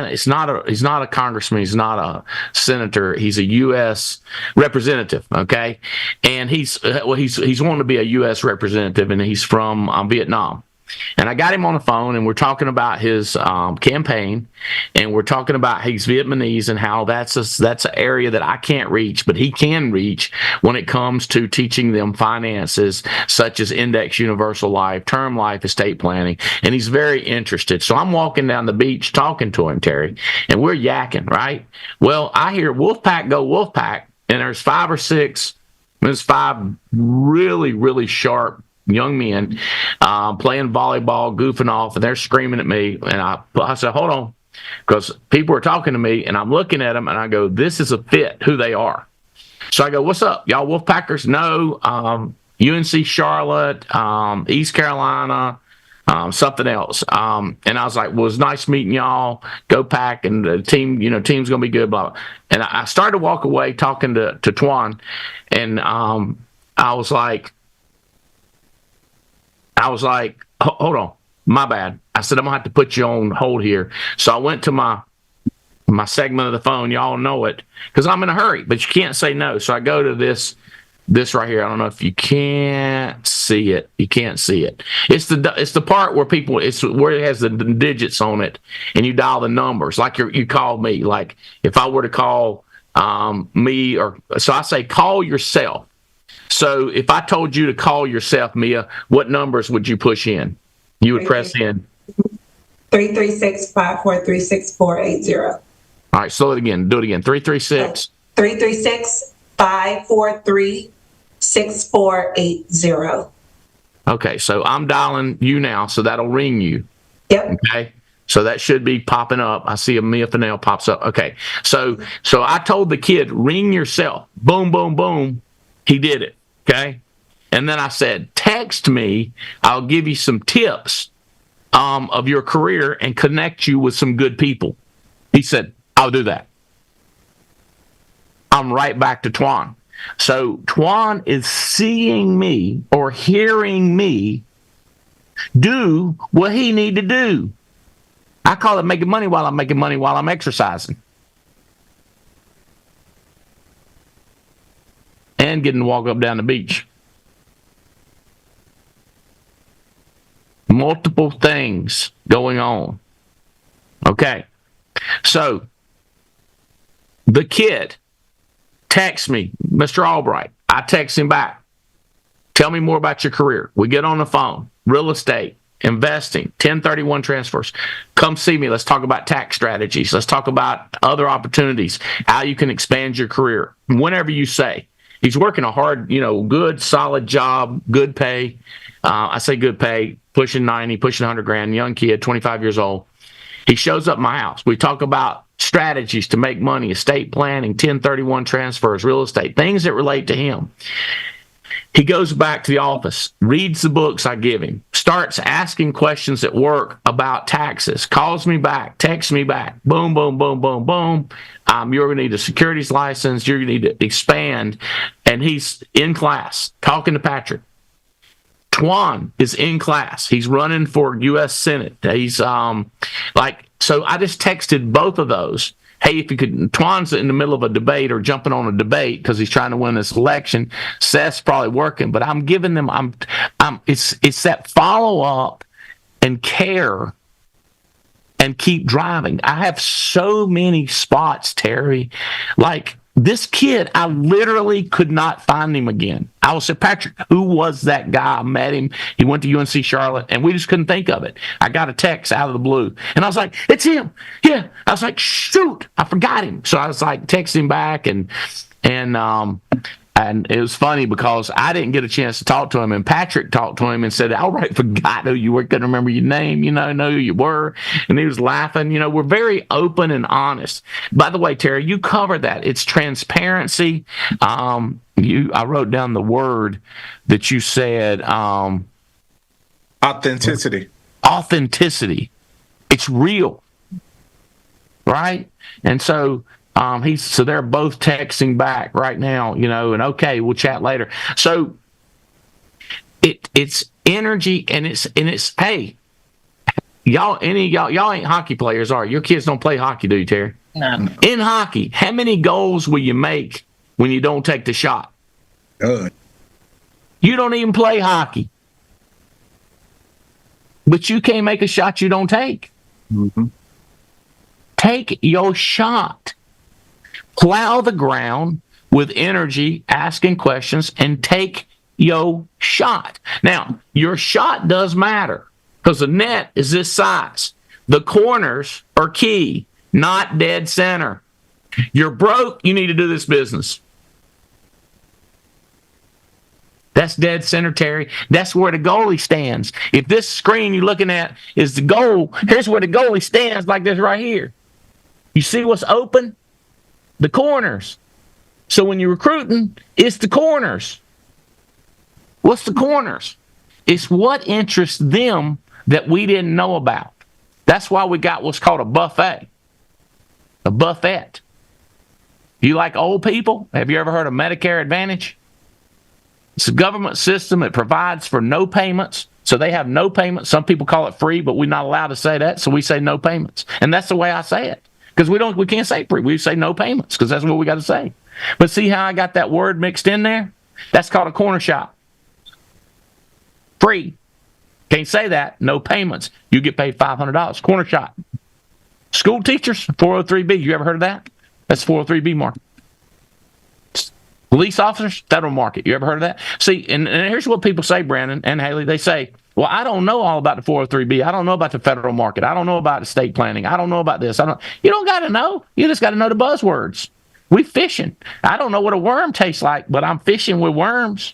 he's not a congressman. He's not a senator. He's a U.S. representative. Okay, and he's wanting to be a U.S. representative, and he's from Vietnam. And I got him on the phone, and we're talking about his campaign, and we're talking about he's Vietnamese and how that's an area that I can't reach, but he can reach when it comes to teaching them finances such as index universal life, term life, estate planning, and he's very interested. So I'm walking down the beach talking to him, Terry, and we're yakking, right? Well, I hear Wolfpack go Wolfpack, and there's 5 or 6, there's 5 really, really sharp young men playing volleyball, goofing off, and they're screaming at me. And I said, hold on, because people are talking to me, and I'm looking at them, and I go, this is a fit who they are. So I go, what's up, y'all Wolfpackers? No, UNC Charlotte, East Carolina, something else. And I was like, well, it's nice meeting y'all. Go Pack, and the team, team's going to be good, blah, blah. And I started to walk away talking to Twan, and I was like, hold on, my bad. I said, I'm going to have to put you on hold here. So I went to my segment of the phone. Y'all know it, because I'm in a hurry, but you can't say no. So I go to this right here. I don't know if you can't see it. You can't see it. It's the part where it's where it has the digits on it, and you dial the numbers. Like you call me. Like if I were to call me, so I say call yourself. So if I told you to call yourself, Mia, what numbers would you push in? You would press in. 336-543-6480. All right, slow it again. Do it again. 336. 336-543-6480. Okay, so I'm dialing you now, so that'll ring you. Yep. Okay, so that should be popping up. I see a Mia Fennell pops up. Okay, so I told the kid, ring yourself. Boom, boom, boom. He did it. Okay, and then I said, text me. I'll give you some tips of your career and connect you with some good people. He said, I'll do that. I'm right back to Twan. So Twan is seeing me or hearing me do what he need to do. I call it making money while I'm making money while I'm exercising. And getting to walk up down the beach. Multiple things going on. Okay. So the kid texts me, Mr. Albright. I text him back. Tell me more about your career. We get on the phone. Real estate, investing, 1031 transfers. Come see me. Let's talk about tax strategies. Let's talk about other opportunities, how you can expand your career. Whenever you say. He's working a hard, good, solid job, good pay. I say good pay, pushing 90, pushing 100 grand, young kid, 25 years old. He shows up at my house. We talk about strategies to make money, estate planning, 1031 transfers, real estate, things that relate to him. He goes back to the office, reads the books I give him, starts asking questions at work about taxes, calls me back, texts me back, boom, boom, boom, boom, boom. You're going to need a securities license. You're going to need to expand. And he's in class talking to Patrick. Twan is in class. He's running for U.S. Senate. He's so I just texted both of those. Hey, if you could, Twan's in the middle of a debate or jumping on a debate because he's trying to win this election. Seth's probably working, but I'm giving them, it's that follow up and care and keep driving. I have so many spots, Terry. Like this kid, I literally could not find him again. I was saying, Patrick, who was that guy? I met him. He went to UNC Charlotte, and we just couldn't think of it. I got a text out of the blue, and I was like, it's him. Yeah. I was like, shoot, I forgot him. So I was like, texting him back, and it was funny because I didn't get a chance to talk to him, and Patrick talked to him and said, Albright forgot who you were, couldn't remember your name, know who you were, and he was laughing. We're very open and honest. By the way, Terry, you covered that. It's transparency. I wrote down the word that you said. Authenticity. Authenticity. It's real, right? And so so they're both texting back right now, and okay, we'll chat later. So it's energy, and it's hey, y'all ain't hockey players, are you? Your kids don't play hockey, do you, Terry? No. In hockey, how many goals will you make when you don't take the shot? Good. You don't even play hockey, but you can't make a shot you don't take. Mm-hmm. Take your shot. Plow the ground with energy, asking questions, and take your shot. Now, your shot does matter because the net is this size. The corners are key, not dead center. You're broke, you need to do this business. That's dead center, Terry. That's where the goalie stands. If this screen you're looking at is the goal, here's where the goalie stands, like this right here. You see what's open? The corners. So when you're recruiting, it's the corners. What's the corners? It's what interests them that we didn't know about. That's why we got what's called a buffet. A buffet. You like old people? Have you ever heard of Medicare Advantage? It's a government system. It provides for no payments. So they have no payments. Some people call it free, but we're not allowed to say that. So we say no payments. And that's the way I say it. Because we can't say free. We say no payments because that's what we got to say. But see how I got that word mixed in there? That's called a corner shop. Free. Can't say that. No payments. You get paid $500. Corner shop. School teachers, 403B. You ever heard of that? That's 403B market. Police officers, federal market. You ever heard of that? See, and here's what people say, Brandon and Haley. They say, Well, I don't know all about the 403B. I don't know about the federal market. I don't know about estate planning. I don't know about this. You don't got to know. You just got to know the buzzwords. We fishing. I don't know what a worm tastes like, but I'm fishing with worms.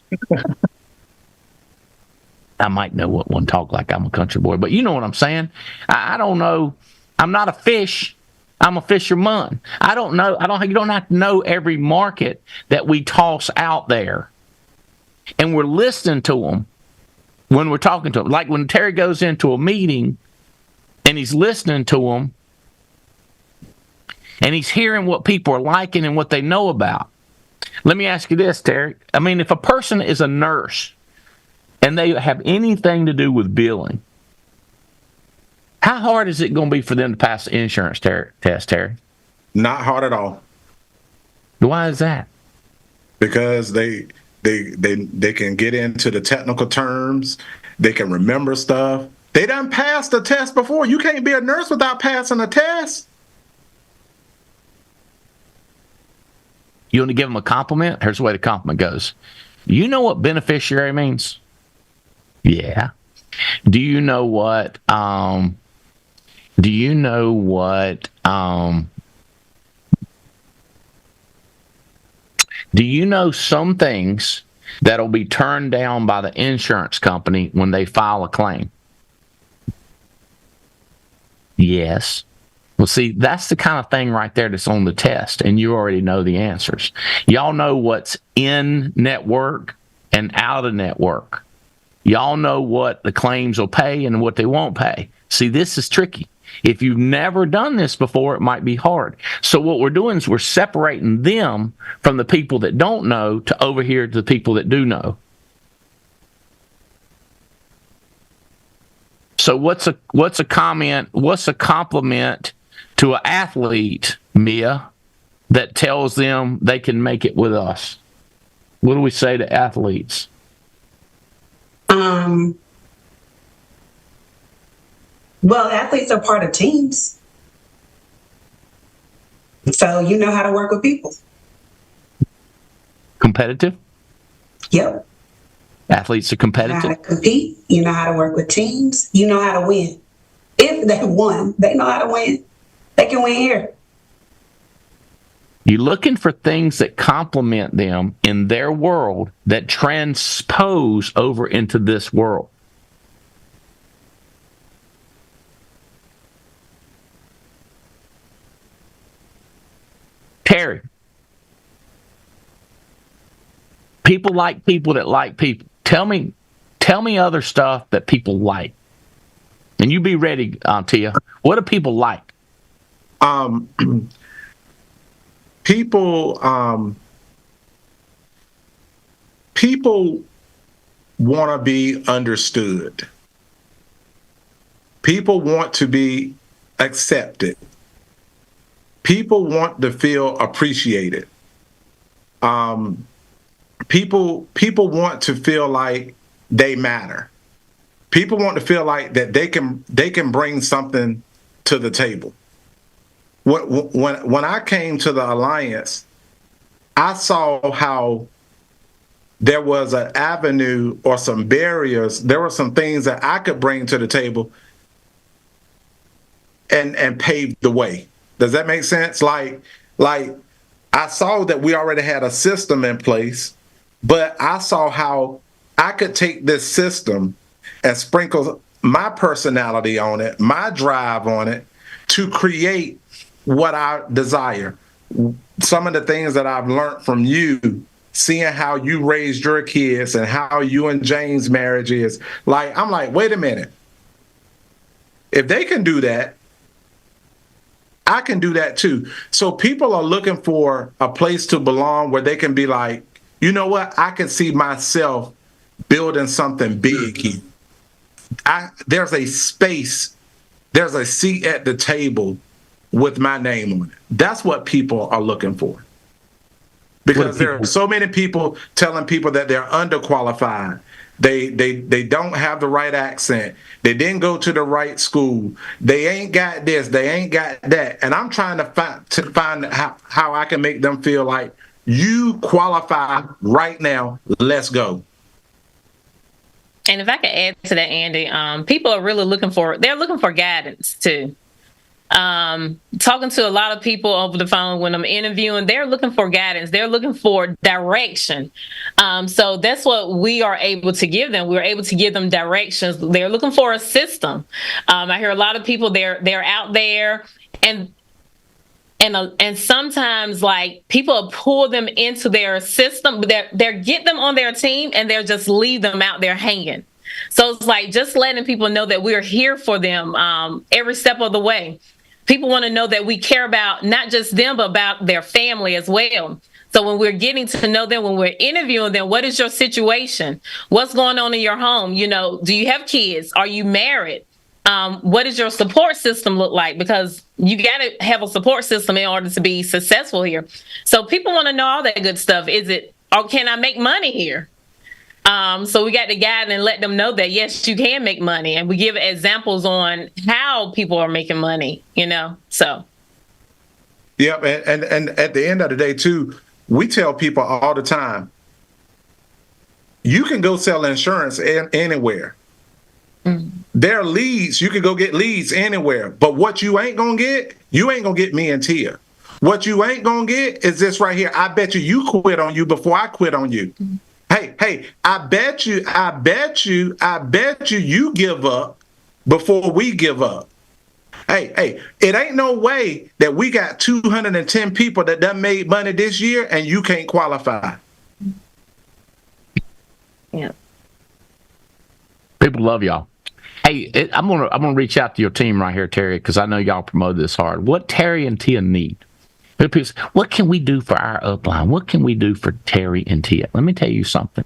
I might know what one talk like. I'm a country boy, but you know what I'm saying. I don't know. I'm not a fish. I'm a fisherman. I don't know. You don't have to know every market that we toss out there, and we're listening to them when we're talking to them. Like when Terry goes into a meeting, and he's listening to them, and he's hearing what people are liking and what they know about. Let me ask you this, Terry. I mean, if a person is a nurse and they have anything to do with billing, how hard is it going to be for them to pass the insurance test, Terry? Not hard at all. Why is that? Because they can get into the technical terms. They can remember stuff. They done passed the test before. You can't be a nurse without passing a test. You want to give them a compliment? Here's the way the compliment goes. You know what beneficiary means? Yeah. Do you know what do you know some things that'll be turned down by the insurance company when they file a claim? Yes. Well, see, that's the kind of thing right there that's on the test, and you already know the answers. Y'all know what's in network and out of network. Y'all know what the claims will pay and what they won't pay. See, this is tricky. If you've never done this before, it might be hard. So what we're doing is we're separating them from the people that don't know to over here to the people that do know. So what's a compliment to an athlete, Mia, that tells them they can make it with us? What do we say to athletes? Well, athletes are part of teams. So you know how to work with people. Competitive? Yep. Athletes are You know how competitive? to compete. You know how to work with teams. You know how to win. If they won, they know how to win. They can win here. You're looking for things that complement them in their world that transpose over into this world. Terry, people like people that like people. Tell me other stuff that people like. And you be ready, Tia. What do people like? People want to be understood. People want to be accepted. People want to feel appreciated. People want to feel like they matter. People want to feel like that they can bring something to the table. When I came to the Alliance, I saw how there was an avenue or some barriers. There were some things that I could bring to the table and pave the way. Does that make sense? Like I saw that we already had a system in place, but I saw how I could take this system and sprinkle my personality on it, my drive on it, to create what I desire. Some of the things that I've learned from you, seeing how you raised your kids and how you and Jane's marriage is, like, I'm like, wait a minute. If they can do that, I can do that too. So people are looking for a place to belong where they can be like, you know what? I can see myself building something big here. There's a space, there's a seat at the table with my name on it. That's what people are looking for. Because there are so many people telling people that they're underqualified. They don't have the right accent. They didn't go to the right school. They ain't got this. They ain't got that. And I'm trying to find how I can make them feel like you qualify right now. Let's go. And if I could add to that, Andy, people are really looking for guidance too. Talking to a lot of people over the phone when I'm interviewing, they're looking for guidance. They're looking for direction. So that's what we are able to give them. We're able to give them directions. They're looking for a system. I hear a lot of people, they're out there and sometimes like people pull them into their system, they're get them on their team and they'll just leave them out there hanging. So it's like just letting people know that we're here for them every step of the way. People want to know that we care about not just them, but about their family as well. So when we're getting to know them, when we're interviewing them, what is your situation? What's going on in your home? You know, do you have kids? Are you married? What does your support system look like? Because you got to have a support system in order to be successful here. So people want to know all that good stuff. Or can I make money here? So we got to guide and let them know that, yes, you can make money. And we give examples on how people are making money, so. Yep. And at the end of the day, too, we tell people all the time, you can go sell insurance anywhere. Mm-hmm. There are leads. You can go get leads anywhere. But what you ain't going to get me and Tia. What you ain't going to get is this right here. I bet you quit on you before I quit on you. Mm-hmm. Hey, I bet you you give up before we give up. Hey, it ain't no way that we got 210 people that done made money this year and you can't qualify. Yeah. People love y'all. Hey, I'm gonna reach out to your team right here, Terry, because I know y'all promoted this hard. What Terry and Tia need? What can we do for our upline? What can we do for Terry and Tia? Let me tell you something.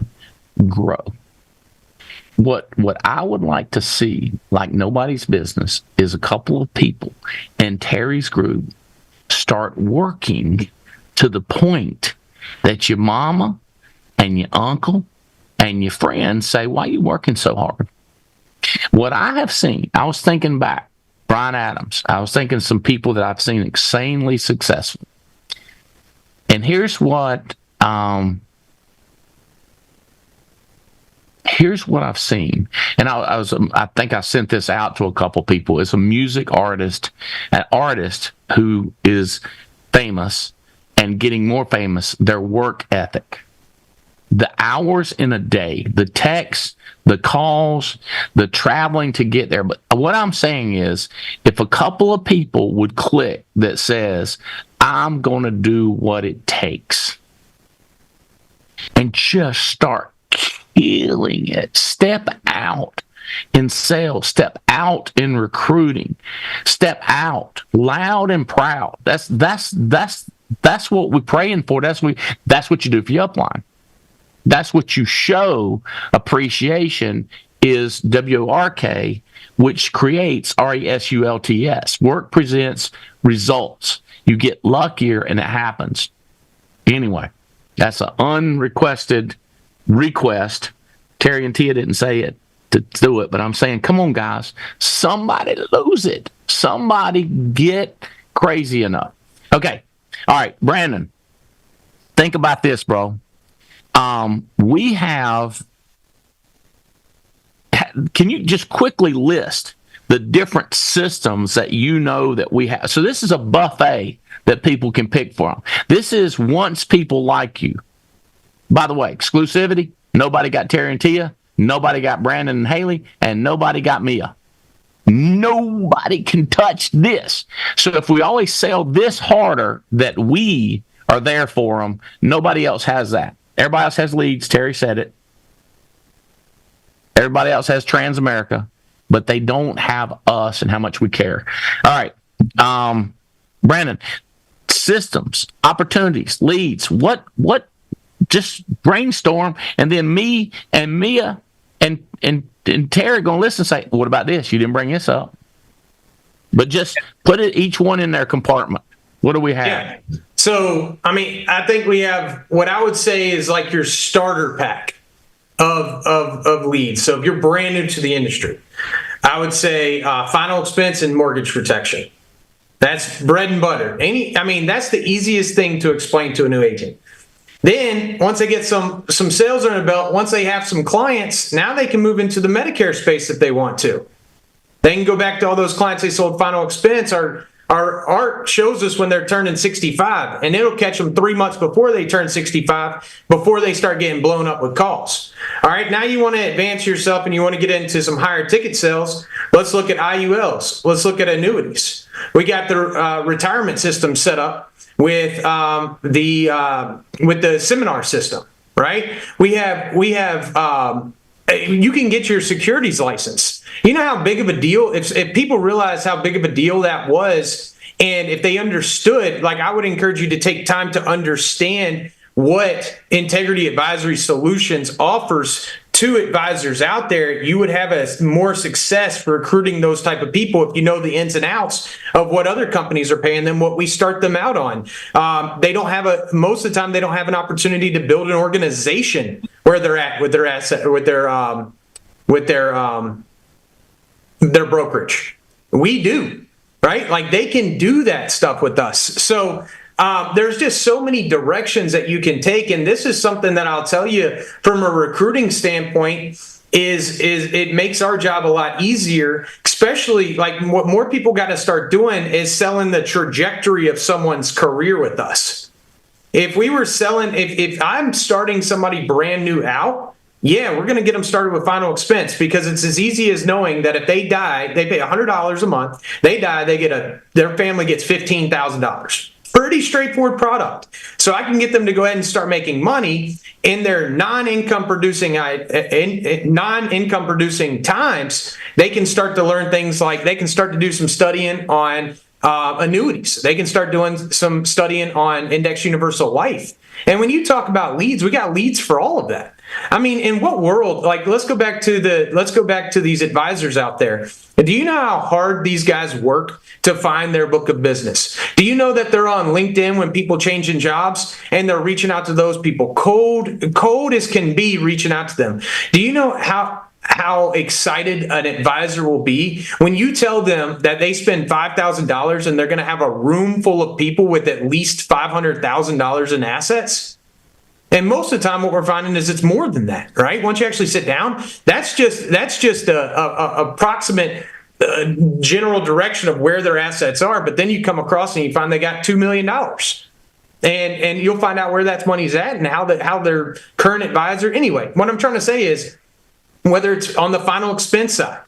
Grow. What I would like to see, like nobody's business, is a couple of people in Terry's group start working to the point that your mama and your uncle and your friends say, why are you working so hard? What I have seen, I was thinking back, Brian Adams, I was thinking some people that I've seen insanely successful. And here's what I've seen. And I think I sent this out to a couple people. It's a music artist, an artist who is famous and getting more famous, their work ethic. The hours in a day, the texts, the calls, the traveling to get there. But what I'm saying is, if a couple of people would click that says, I'm going to do what it takes, and just start killing it, step out in sales, step out in recruiting, step out loud and proud. That's what we're praying for. That's what you do for your upline. That's what you show appreciation is WORK, which creates RESULTS. Work presents results. You get luckier and it happens. Anyway, that's an unrequested request. Terry and Tia didn't say it to do it, but I'm saying, come on, guys. Somebody lose it. Somebody get crazy enough. Okay. All right, Brandon, think about this, bro. We have, can you just quickly list the different systems that you know that we have? So this is a buffet that people can pick from. This is once people like you. By the way, exclusivity, nobody got Terry and Tia, nobody got Brandon and Haley, and nobody got Mia. Nobody can touch this. So if we always sell this harder that we are there for them, nobody else has that. Everybody else has leads. Terry said it. Everybody else has Transamerica, but they don't have us and how much we care. All right. Brandon, systems, opportunities, leads, what just brainstorm, and then me and Mia and Terry going to listen and say, what about this? You didn't bring this up. But just put it each one in their compartment. What do we have? Yeah. So, I think we have what I would say is like your starter pack of leads. So if you're brand new to the industry, I would say final expense and mortgage protection. That's bread and butter. That's the easiest thing to explain to a new agent. Then once they get some sales under the belt, once they have some clients, now they can move into the Medicare space if they want to. They can go back to all those clients they sold final expense. Our art shows us when they're turning 65, and it'll catch them 3 months before they turn 65, before they start getting blown up with calls. All right, now you want to advance yourself and you want to get into some higher ticket sales. Let's look at IULs. Let's look at annuities. We got the retirement system set up with the seminar system, right? We have you can get your securities license. You know how big of a deal, if people realize how big of a deal that was, and if they understood, like, I would encourage you to take time to understand what Integrity Advisory Solutions offers to advisors out there, you would have a more success for recruiting those type of people if you know the ins and outs of what other companies are paying them, what we start them out on. They don't have most of the time, they don't have an opportunity to build an organization where they're at with their asset, with their brokerage. We do, right? Like, they can do that stuff with us. So there's just so many directions that you can take. And this is something that I'll tell you from a recruiting standpoint is it makes our job a lot easier, especially like what more people got to start doing is selling the trajectory of someone's career with us. If we were selling, if I'm starting somebody brand new out, yeah, we're going to get them started with final expense, because it's as easy as knowing that if they die, they pay $100 a month. They die, their family gets $15,000. Pretty straightforward product. So I can get them to go ahead and start making money in their non-income producing times. They can start to learn things like they can start to do some studying on annuities. They can start doing some studying on index universal life. And when you talk about leads, we got leads for all of that. I mean, in what world? Like, let's go back to these advisors out there. Do you know how hard these guys work to find their book of business? Do you know that they're on LinkedIn when people changing jobs and they're reaching out to those people cold as can be, reaching out to them? Do you know how excited an advisor will be when you tell them that they spend $5,000 and they're going to have a room full of people with at least $500,000 in assets? And most of the time what we're finding is it's more than that, right? Once you actually sit down, that's just a approximate general direction of where their assets are. But then you come across and you find they got $2 million. And you'll find out where that money's at and how their current advisor. Anyway, what I'm trying to say is, whether it's on the final expense side,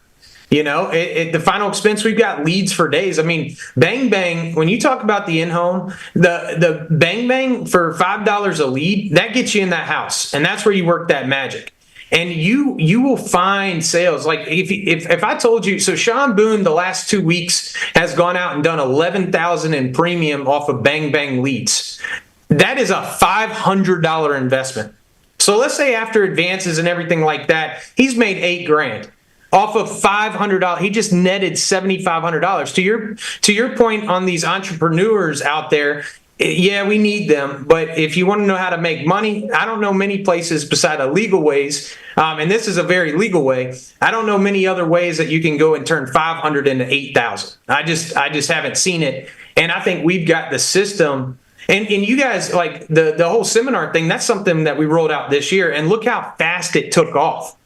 the final expense, we've got leads for days. I mean, Bang Bang, when you talk about the in-home, the Bang Bang for $5 a lead, that gets you in that house. And that's where you work that magic. And you will find sales. Like if I told you, so Sean Boone, the last 2 weeks has gone out and done $11,000 in premium off of Bang Bang leads. That is a $500 investment. So let's say after advances and everything like that, he's made $8,000 off of $500. He just netted $7,500. To your point on these entrepreneurs out there, yeah, we need them. But if you want to know how to make money, I don't know many places beside illegal ways. And this is a very legal way. I don't know many other ways that you can go and turn 500 into 8,000. I just haven't seen it. And I think we've got the system. And you guys, like the whole seminar thing, that's something that we rolled out this year. And look how fast it took off.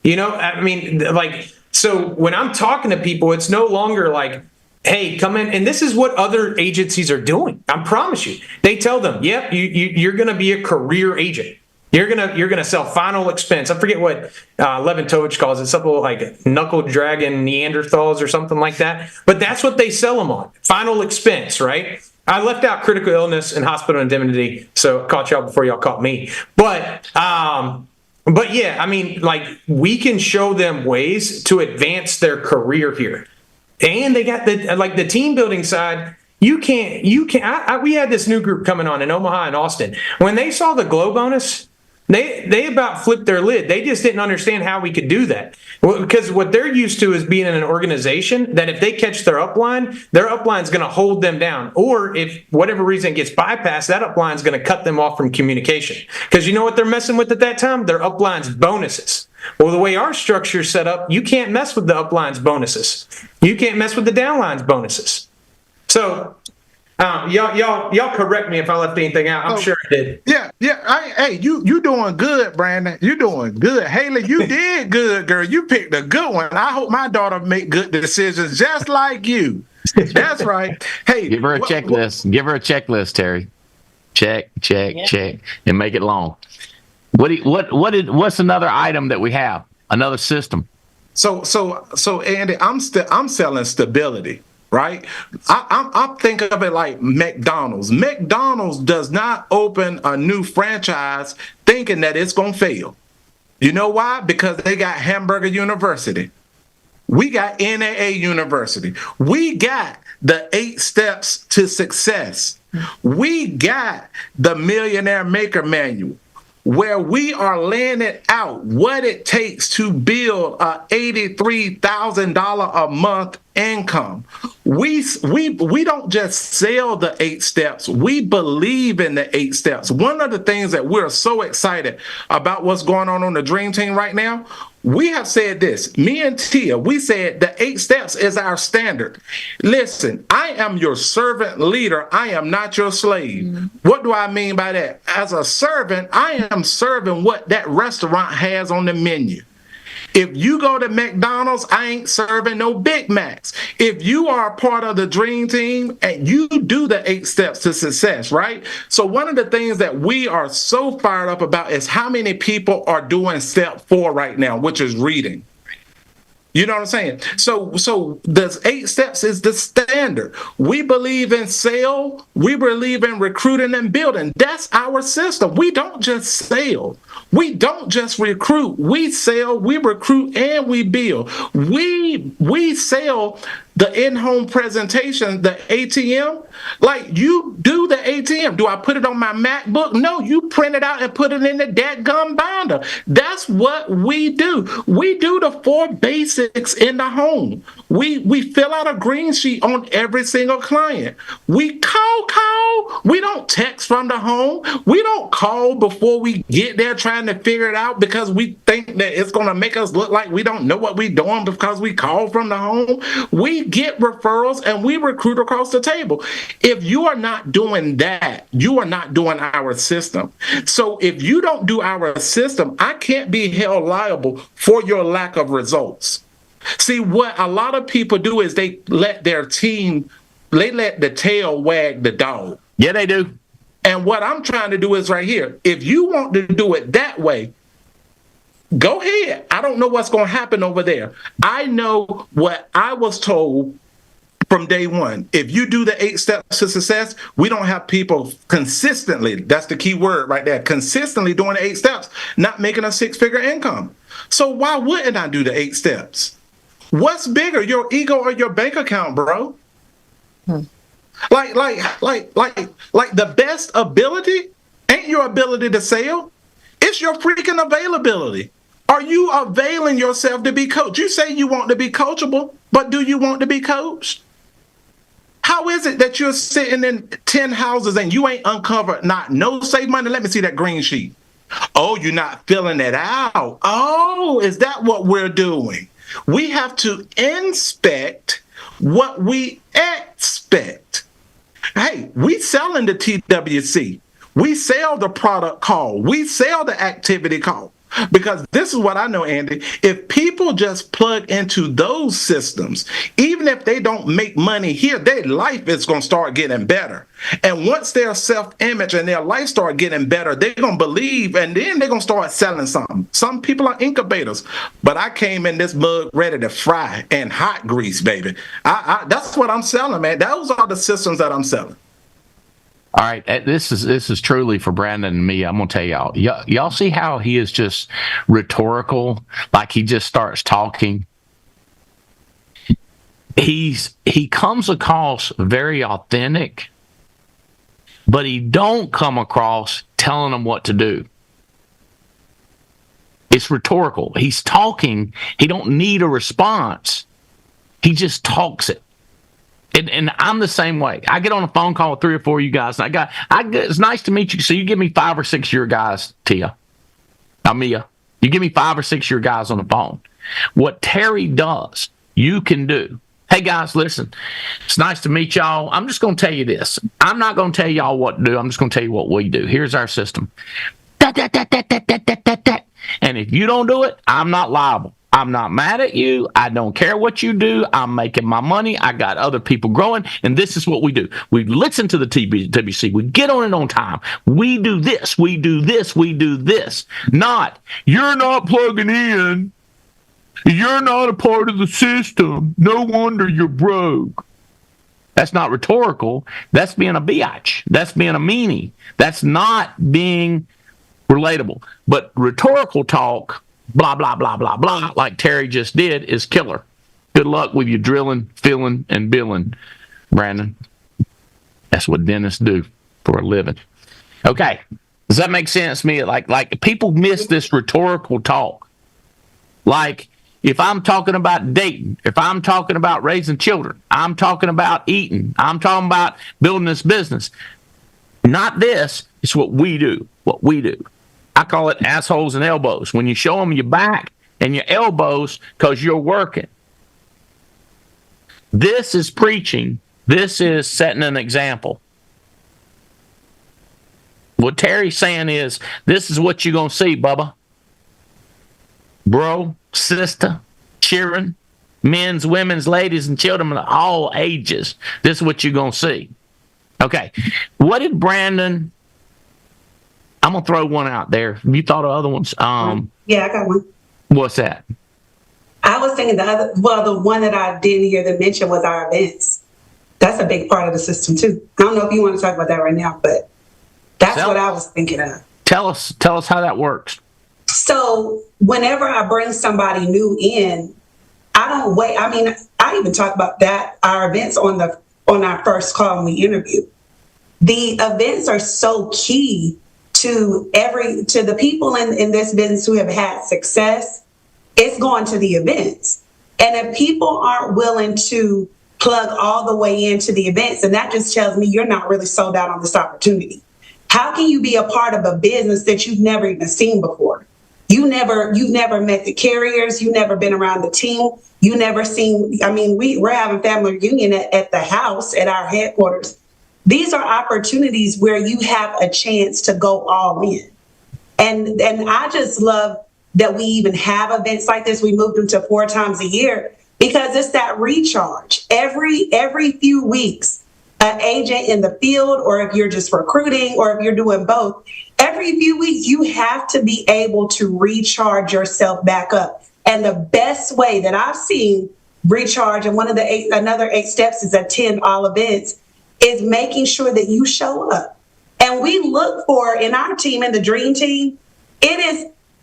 I mean, like, so when I'm talking to people, it's no longer like, hey, come in. And this is what other agencies are doing. I promise you. They tell them, yep, you're going to be a career agent. You're gonna sell final expense. I forget what Leventovich calls it, something like knuckle dragon Neanderthals or something like that. But that's what they sell them on. Final expense, right? I left out critical illness and hospital indemnity, so I caught y'all before y'all caught me. But yeah, I mean, like, we can show them ways to advance their career here. And they got the team building side. We had this new group coming on in Omaha and Austin. When they saw the glow bonus, they about flipped their lid. They just didn't understand how we could do that. Because what they're used to is being in an organization that if they catch their upline's going to hold them down. Or if whatever reason it gets bypassed, that upline's going to cut them off from communication. Because you know what they're messing with at that time? Their upline's bonuses. Well, the way our structure is set up, you can't mess with the upline's bonuses. You can't mess with the downline's bonuses. So, y'all correct me if I left anything out. I'm sure I did. Yeah. Yeah, hey, you doing good, Brandon. You doing good. Haley, you did good, girl. You picked a good one. I hope my daughter make good decisions just like you. That's right. Hey, Give her a checklist. Give her a checklist, Terry. Check, check, and make it long. What's another item that we have? Another system. So Andy, I'm selling stability, right? I think of it like McDonald's. McDonald's does not open a new franchise thinking that it's gonna fail. You know why? Because they got Hamburger University. We got NAA University. We got the 8 steps to success. We got the Millionaire Maker Manual, where we are laying it out what it takes to build a $83,000 a month income. We don't just sell the 8 steps. We believe in the 8 steps. One of the things that we're so excited about what's going on the Dream Team right now, we have said this, me and Tia, we said the 8 steps is our standard. Listen, I am your servant leader. I am not your slave. Mm-hmm. What do I mean by that? As a servant, I am serving what that restaurant has on the menu. If you go to McDonald's, I ain't serving no Big Macs. If you are a part of the Dream Team and you do the 8 steps to success, right? So one of the things that we are so fired up about is how many people are doing step 4 right now, which is reading. You know what I'm saying? So the 8 steps is the standard. We believe in sale. We believe in recruiting and building. That's our system. We don't just sell. We don't just recruit. We sell, we recruit, and we build. We sell the in-home presentation, the ATM. Like, you do the ATM. Do I put it on my MacBook? No, you print it out and put it in the dadgum binder. That's what we do. We do the 4 basics in the home. We fill out a green sheet on every single client. We call. We don't text from the home. We don't call before we get there trying to figure it out because we think that it's going to make us look like we don't know what we're doing because we call from the home. We get referrals and we recruit across the table. If you are not doing that, you are not doing our system. So if you don't do our system, I can't be held liable for your lack of results. See, what a lot of people do is they let the tail wag the dog. Yeah, they do. And what I'm trying to do is right here. If you want to do it that way, go ahead. I don't know what's going to happen over there. I know what I was told from day one. If you do the 8 steps to success, we don't have people consistently, that's the key word right there, consistently doing the 8 steps, not making a 6-figure income. So why wouldn't I do the 8 steps? What's bigger, your ego or your bank account, bro? Like the best ability ain't your ability to sell. It's your freaking availability. Are you availing yourself to be coached? You say you want to be coachable, but do you want to be coached? How is it that you're sitting in 10 houses and you ain't uncovered no save money? Let me see that green sheet. Oh, you're not filling it out. Oh, is that what we're doing? We have to inspect what we expect. Hey, we selling the TWC. We sell the product call. We sell the activity call. Because this is what I know, Andy. If people just plug into those systems, even if they don't make money here, their life is going to start getting better. And once their self-image and their life start getting better, they're going to believe, and then they're going to start selling something. Some people are incubators. But I came in this mug ready to fry and hot grease, baby. That's what I'm selling, man. Those are the systems that I'm selling. All right, this is truly for Brandon and me. I'm gonna tell y'all see how he is just rhetorical, like he just starts talking. He comes across very authentic, but he don't come across telling them what to do. It's rhetorical. He's talking. He don't need a response. He just talks it. And I'm the same way. I get on a phone call with 3 or 4 of you guys. And it's nice to meet you. So you give me 5 or 6 of your guys, Mia. You give me 5 or 6 of your guys on the phone. What Terry does, you can do. Hey guys, listen, it's nice to meet y'all. I'm just going to tell you this. I'm not going to tell y'all what to do. I'm just going to tell you what we do. Here's our system. And if you don't do it, I'm not liable. I'm not mad at you. I don't care what you do. I'm making my money. I got other people growing. And this is what we do. We listen to the TWC. We get on it on time. We do this. We do this. We do this. Not, you're not plugging in. You're not a part of the system. No wonder you're broke. That's not rhetorical. That's being a biatch. That's being a meanie. That's not being relatable. But rhetorical talk, blah, blah, blah, blah, blah, like Terry just did, is killer. Good luck with your drilling, filling, and billing, Brandon. That's what dentists do for a living. Okay. Does that make sense to me? Like people miss this rhetorical talk. Like, if I'm talking about dating, if I'm talking about raising children, I'm talking about eating, I'm talking about building this business. Not this. It's what we do. What we do. I call it assholes and elbows. When you show them your back and your elbows because you're working. This is preaching. This is setting an example. What Terry's saying is, this is what you're going to see, Bubba. Bro, sister, children, men's, women's, ladies, and children of all ages. This is what you're going to see. Okay. What did Brandon... I'm going to throw one out there. You thought of other ones? Yeah, I got one. What's that? I was thinking the one that I didn't hear them mention was our events. That's a big part of the system, too. I don't know if you want to talk about that right now, but that's what I was thinking of. Tell us how that works. So whenever I bring somebody new in, I don't wait. I mean, I even talk about that, our events on our first call when we interview. The events are so key to the people in this business who have had success. It's going to the events. And if people aren't willing to plug all the way into the events, and that just tells me you're not really sold out on this opportunity. How can you be a part of a business that you've never even seen before? You've never met the carriers. You've never been around the team. You never seen, I mean, we're having family reunion at the house, at our headquarters. These are opportunities where you have a chance to go all in. And I just love that we even have events like this. We moved them to 4 times a year because it's that recharge. Every few weeks, an agent in the field, or if you're just recruiting, or if you're doing both, every few weeks, you have to be able to recharge yourself back up. And the best way that I've seen recharge, and another 8 steps is attend all events, is making sure that you show up. And we look for, in our team, in the dream team,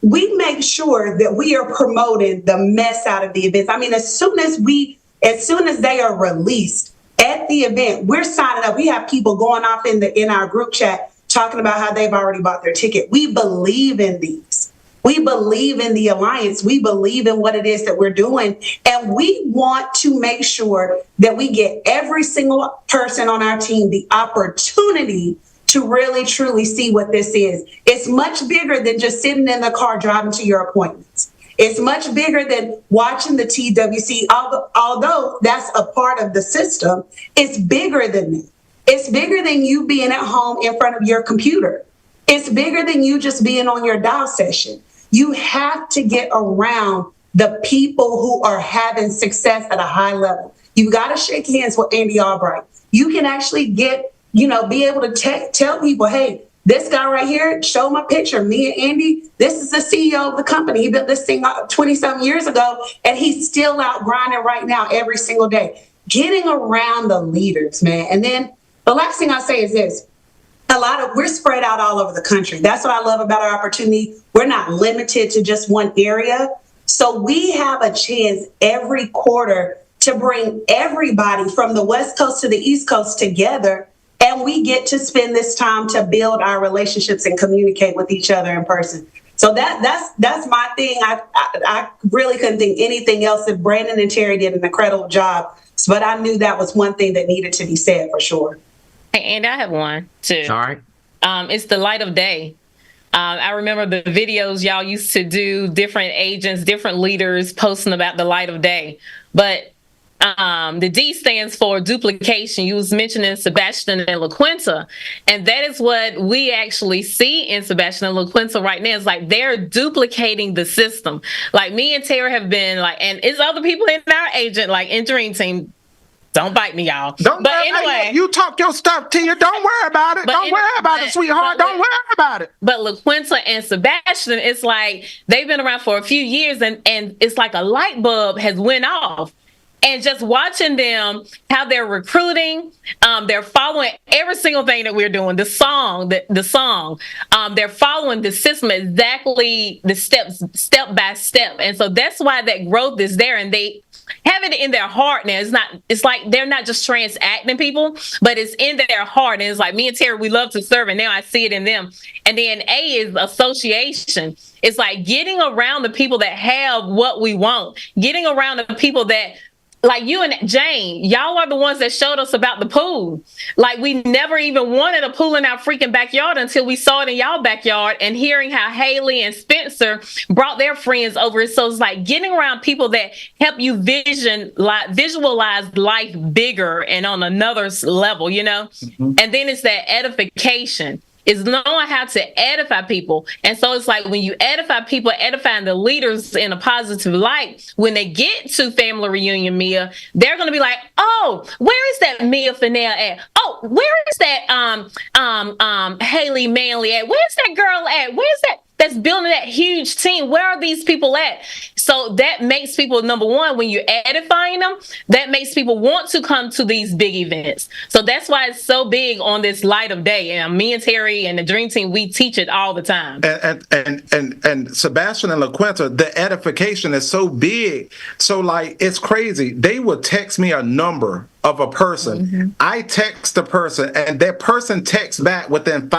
we make sure that we are promoting the mess out of the events. I mean, as soon as they are released at the event, we're signing up. We have people going off in our group chat talking about how they've already bought their ticket. We believe in these. We believe in the alliance. We believe in what it is that we're doing. And we want to make sure that we get every single person on our team the opportunity to really, truly see what this is. It's much bigger than just sitting in the car driving to your appointments. It's much bigger than watching the TWC, although that's a part of the system. It's bigger than that. It's bigger than you being at home in front of your computer. It's bigger than you just being on your dial session. You have to get around the people who are having success at a high level. You've got to shake hands with Andy Albright. You can actually be able to tell people, hey, this guy right here, show my picture, me and Andy, this is the CEO of the company. He built this thing 20-something years ago, and he's still out grinding right now every single day. Getting around the leaders, man. And then the last thing I'll say is this. We're spread out all over the country. That's what I love about our opportunity. We're not limited to just one area. So we have a chance every quarter to bring everybody from the West Coast to the East Coast together. And we get to spend this time to build our relationships and communicate with each other in person. So that's my thing. I really couldn't think anything else. If Brandon and Terry did an incredible job, but I knew that was one thing that needed to be said for sure. Hey, and I have one too. All right. It's the light of day. I remember the videos y'all used to do, different agents, different leaders posting about the light of day. But The D stands for duplication. You was mentioning Sebastian and LaQuinta, and that is what we actually see in Sebastian and LaQuinta right now. It's like they're duplicating the system. Like me and Tara have been like, and it's other people in our agent, like in Dream Team. Don't bite me, y'all. Don't but worry, anyway, you talk your stuff, Tia. Don't worry about it. Don't worry about it, sweetheart. Don't worry about it. But LaQuinta and Sebastian, it's like they've been around for a few years, and it's like a light bulb has went off. And just watching them, how they're recruiting, they're following every single thing that we're doing. The song, they're following the system exactly, the steps, step by step. And so that's why that growth is there, and they have it in their heart now. It's like they're not just transacting people, but it's in their heart. And it's like me and Terry, we love to serve, and now I see it in them. And then A is association. It's like getting around the people that have what we want, getting around the people that, like you and Jane, y'all are the ones that showed us about the pool. Like we never even wanted a pool in our freaking backyard until we saw it in y'all backyard, and hearing how Haley and Spencer brought their friends over. So it's like getting around people that help you visualize life bigger and on another level, you know? Mm-hmm. And then it's that edification. Is knowing how to edify people. And so it's like when you edify people, edifying the leaders in a positive light, when they get to family reunion, Mia, they're going to be like, oh, where is that Mia Fennell at? Oh, where is that Haley Manley at? Where's that girl at? Where's that's building that huge team? Where are these people at? So that makes people, number one, when you're edifying them, that makes people want to come to these big events. So that's why it's so big on this light of day. And me and Terry and the Dream Team, we teach it all the time. And Sebastian and LaQuinta, the edification is so big. So like, it's crazy. They would text me a number of a person. Mm-hmm. I text the person, and that person texts back within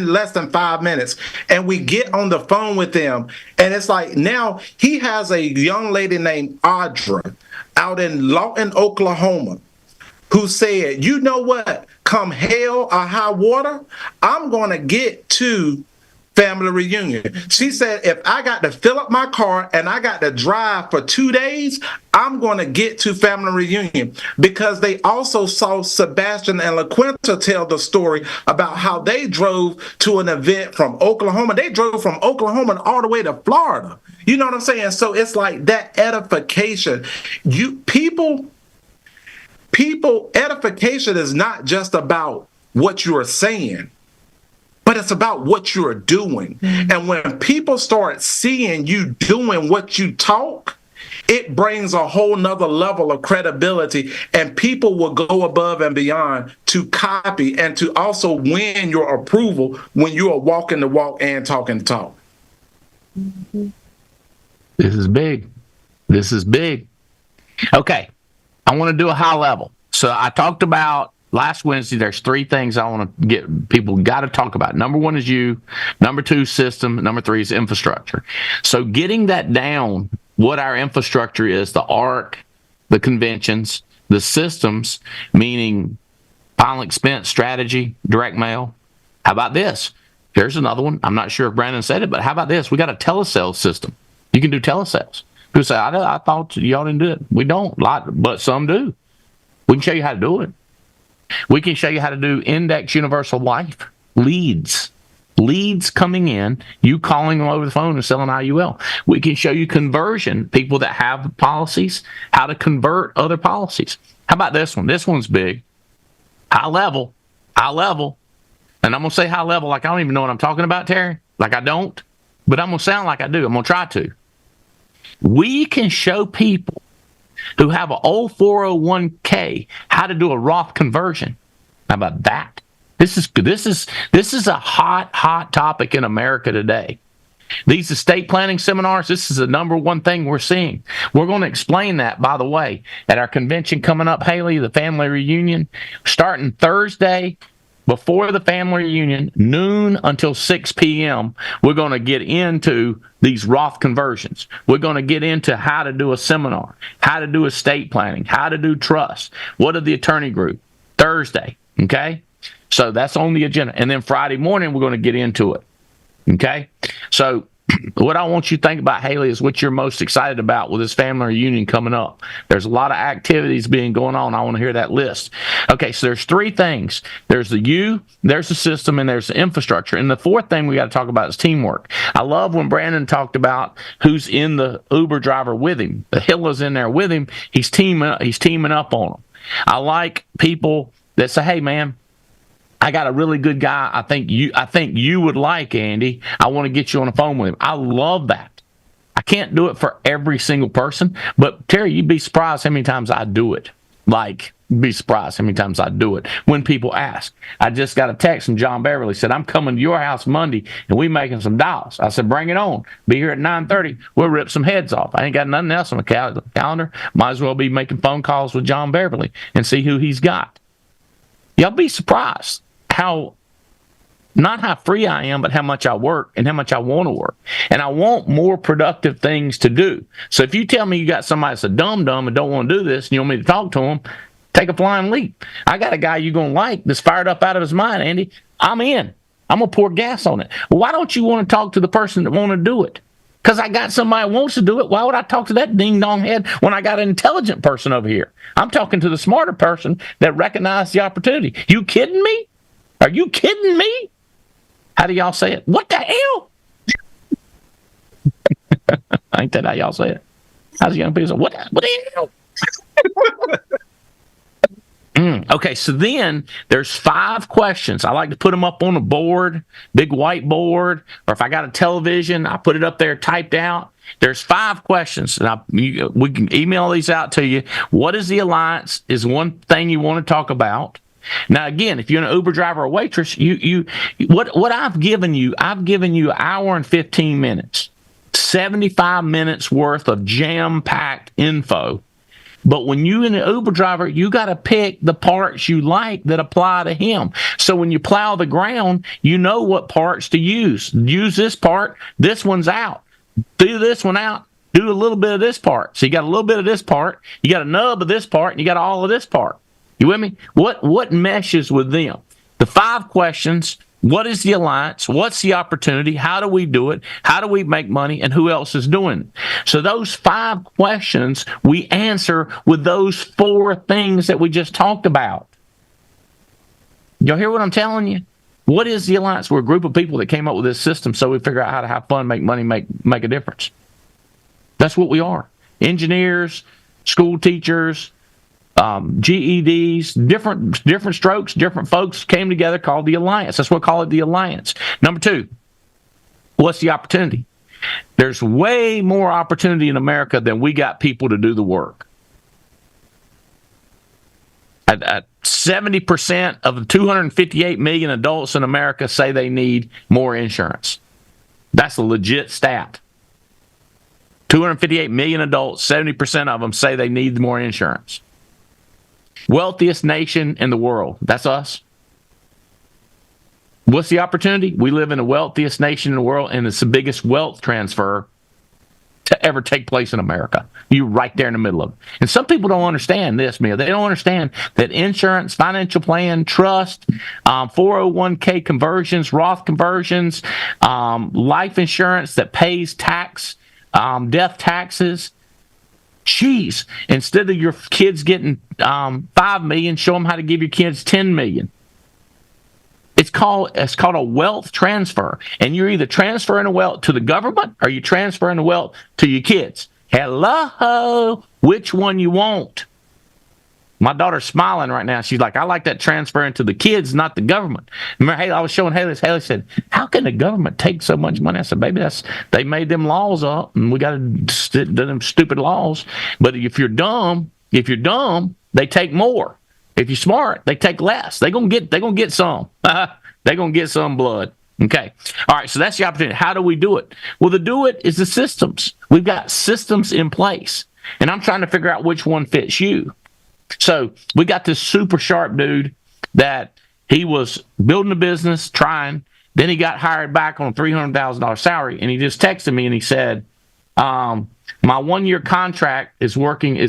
less than 5 minutes, and we get on the phone with them, and it's like now he has a young lady named Audra out in Lawton, Oklahoma, who said, you know what, come hell or high water, I'm going to get to family reunion. She said, if I got to fill up my car and I got to drive for 2 days, I'm going to get to family reunion, because they also saw Sebastian and LaQuinta tell the story about how they drove to an event from Oklahoma. They drove from Oklahoma all the way to Florida. You know what I'm saying? So it's like that edification. Edification is not just about what you are saying, but it's about what you're doing. Mm-hmm. And when people start seeing you doing what you talk, it brings a whole nother level of credibility, and people will go above and beyond to copy and to also win your approval when you are walking the walk and talking the talk. Mm-hmm. This is big. This is big. Okay. I want to do a high level. So I talked about last Wednesday, there's 3 things I want to get people got to talk about. Number 1 is you. Number 2 is system. Number 3 is infrastructure. So getting that down, what our infrastructure is, the ARC, the conventions, the systems, meaning final expense strategy, direct mail. How about this? Here's another one. I'm not sure if Brandon said it, but how about this? We got a telesales system. You can do telesales. People say, I thought y'all didn't do it. We don't, but some do. We can show you how to do it. We can show you how to do index universal life leads coming in, you calling them over the phone and selling IUL. We can show you conversion, people that have policies, how to convert other policies. How about this one? This one's big. High level. And I'm going to say high level like I don't even know what I'm talking about, Terry. Like I don't, but I'm going to sound like I do. I'm going to try to. We can show people who have an old 401k how to do a Roth conversion. How about that? This is a hot topic in America today. These estate planning seminars, this is the number one thing we're seeing. We're going to explain that, by the way, at our convention coming up, Haley, the family reunion, starting Thursday before the family reunion, noon until 6 p.m., we're going to get into these Roth conversions. We're going to get into how to do a seminar, how to do estate planning, how to do trust, what are the attorney group, Thursday, okay? So that's on the agenda. And then Friday morning, we're going to get into it, okay? So What I want you to think about, Haley, is what you're most excited about with this family reunion coming up. There's a lot of activities being going on. I want to hear that list. Okay, so there's three things. There's the you, there's the system, and there's the infrastructure. And the fourth thing we got to talk about is teamwork. I love when Brandon talked about who's in the Uber driver with him. The Hilla's in there with him. He's teaming up on them. I like people that say, hey, man, I got a really good guy. I think you would like, Andy. I want to get you on the phone with him. I love that. I can't do it for every single person, but Terry, you'd be surprised how many times I do it. Be surprised how many times I do it when people ask. I just got a text from John Beverly, said, I'm coming to your house Monday and we making some dials. I said, bring it on. Be here at 9:30. We'll rip some heads off. I ain't got nothing else on the calendar. Might as well be making phone calls with John Beverly and see who he's got. Y'all be surprised not how free I am, but how much I work and how much I want to work. And I want more productive things to do. So if you tell me you got somebody that's a dumb and don't want to do this and you want me to talk to them, take a flying leap. I got a guy you're going to like that's fired up out of his mind, Andy. I'm in. I'm going to pour gas on it. Well, why don't you want to talk to the person that want to do it? Because I got somebody who wants to do it. Why would I talk to that ding-dong head when I got an intelligent person over here? I'm talking to the smarter person that recognized the opportunity. You kidding me? Are you kidding me? How do y'all say it? What the hell? Ain't that how y'all say it? How's young people say, what the hell? Okay, so then there's 5 questions. I like to put them up on a board, big whiteboard, or if I got a television, I put it up there typed out. There's 5 questions, and we can email these out to you. What is the alliance is one thing you want to talk about. Now, again, if you're an Uber driver or waitress, what I've given you an hour and 15 minutes, 75 minutes worth of jam-packed info. But when you in an Uber driver, you got to pick the parts you like that apply to him. So when you plow the ground, you know what parts to use. Use this part. This one's out. Do this one out. Do a little bit of this part. So you got a little bit of this part. You got a nub of this part, and you got all of this part. You with me? What meshes with them? The 5 questions. What is the alliance? What's the opportunity? How do we do it? How do we make money? And who else is doing it? So those 5 questions we answer with those 4 things that we just talked about. Y'all hear what I'm telling you? What is the alliance? We're a group of people that came up with this system so we figure out how to have fun, make money, make a difference. That's what we are. Engineers, school teachers, GEDs, different strokes, different folks came together called the Alliance. That's what we call it, the Alliance. Number 2, what's the opportunity? There's way more opportunity in America than we got people to do the work. 70% of the 258 million adults in America say they need more insurance. That's a legit stat. 258 million adults, 70% of them say they need more insurance. Wealthiest nation in the world. That's us. What's the opportunity? We live in the wealthiest nation in the world, and it's the biggest wealth transfer to ever take place in America. You're right there in the middle of it. And some people don't understand this, Mia. They don't understand that insurance, financial plan, trust, 401k conversions, Roth conversions, life insurance that pays tax, death taxes. Jeez, instead of your kids getting $5 million, show them how to give your kids $10 million. It's called a wealth transfer, and you're either transferring the wealth to the government or you're transferring the wealth to your kids. Hello, which one you want? My daughter's smiling right now. She's like, I like that transferring to the kids, not the government. Remember, I was showing Haley. Haley said, how can the government take so much money? I said, baby, they made them laws up, and we got to do them stupid laws. But if you're dumb, they take more. If you're smart, they take less. They're gonna get some. They're gonna get some blood. Okay. All right. So that's the opportunity. How do we do it? Well, the do it is the systems. We've got systems in place, and I'm trying to figure out which one fits you. So we got this super sharp dude that he was building a business, trying. Then he got hired back on a $300,000 salary, and he just texted me and he said, my 1-year contract is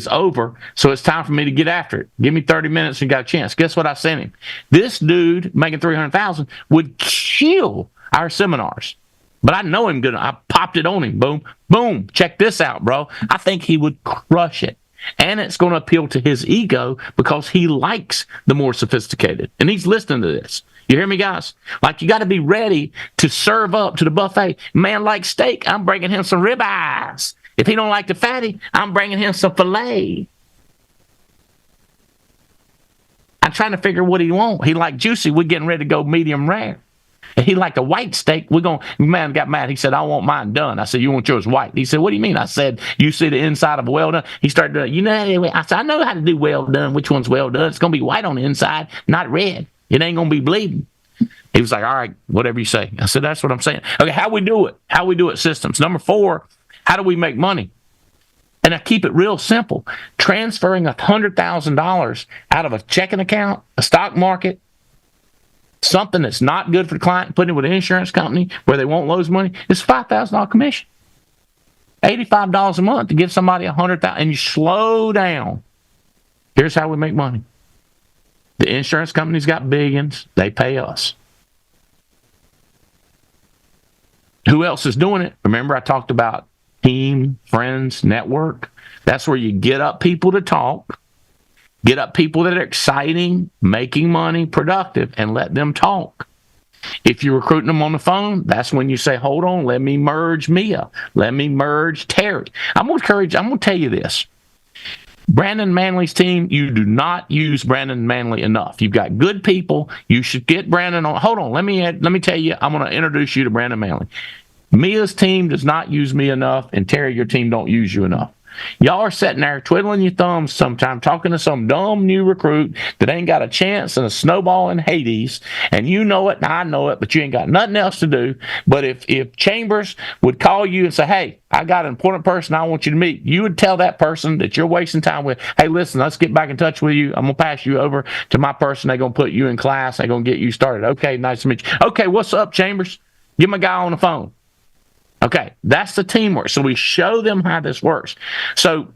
over, so it's time for me to get after it. Give me 30 minutes and got a chance. Guess what I sent him? This dude making $300,000 would kill our seminars. But I know him good. I popped it on him. Boom, boom. Check this out, bro. I think he would crush it. And it's going to appeal to his ego because he likes the more sophisticated. And he's listening to this. You hear me, guys? Like, you got to be ready to serve up to the buffet. Man likes steak. I'm bringing him some ribeyes. If he don't like the fatty, I'm bringing him some filet. I'm trying to figure what he want. He like juicy. We're getting ready to go medium rare. And he liked a white steak. Man got mad. He said, I want mine done. I said, you want yours white? He said, what do you mean? I said, you see the inside of a well done? He started doing, I said, I know how to do well done. Which one's well done? It's going to be white on the inside, not red. It ain't going to be bleeding. He was like, all right, whatever you say. I said, that's what I'm saying. Okay, how we do it? How we do it systems. Number 4, how do we make money? And I keep it real simple. Transferring $100,000 out of a checking account, a stock market, something that's not good for the client, putting it with an insurance company where they won't lose money, is $5,000 commission. $85 a month to give somebody $100,000, and you slow down. Here's how we make money. The insurance company's got billions. They pay us. Who else is doing it? Remember I talked about team, friends, network. That's where you get up people to talk. Get up people that are exciting, making money, productive, and let them talk. If you're recruiting them on the phone, that's when you say, hold on, let me merge Mia. Let me merge Terry. I'm going to tell you this. Brandon Manley's team, you do not use Brandon Manley enough. You've got good people. You should get Brandon on. Hold on, let me tell you, I'm going to introduce you to Brandon Manley. Mia's team does not use me enough, and Terry, your team don't use you enough. Y'all are sitting there twiddling your thumbs sometime, talking to some dumb new recruit that ain't got a chance in a snowball in Hades, and you know it, and I know it, but you ain't got nothing else to do. But if Chambers would call you and say, hey, I got an important person I want you to meet, you would tell that person that you're wasting time with, hey, listen, let's get back in touch with you. I'm going to pass you over to my person. They're going to put you in class. They're going to get you started. Okay, nice to meet you. Okay, what's up, Chambers? Get my guy on the phone. Okay, that's the teamwork. So we show them how this works. So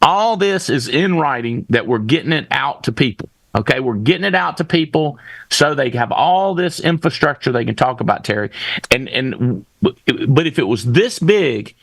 all this is in writing that we're getting it out to people. Okay, we're getting it out to people so they have all this infrastructure they can talk about, Terry. But if it was this big,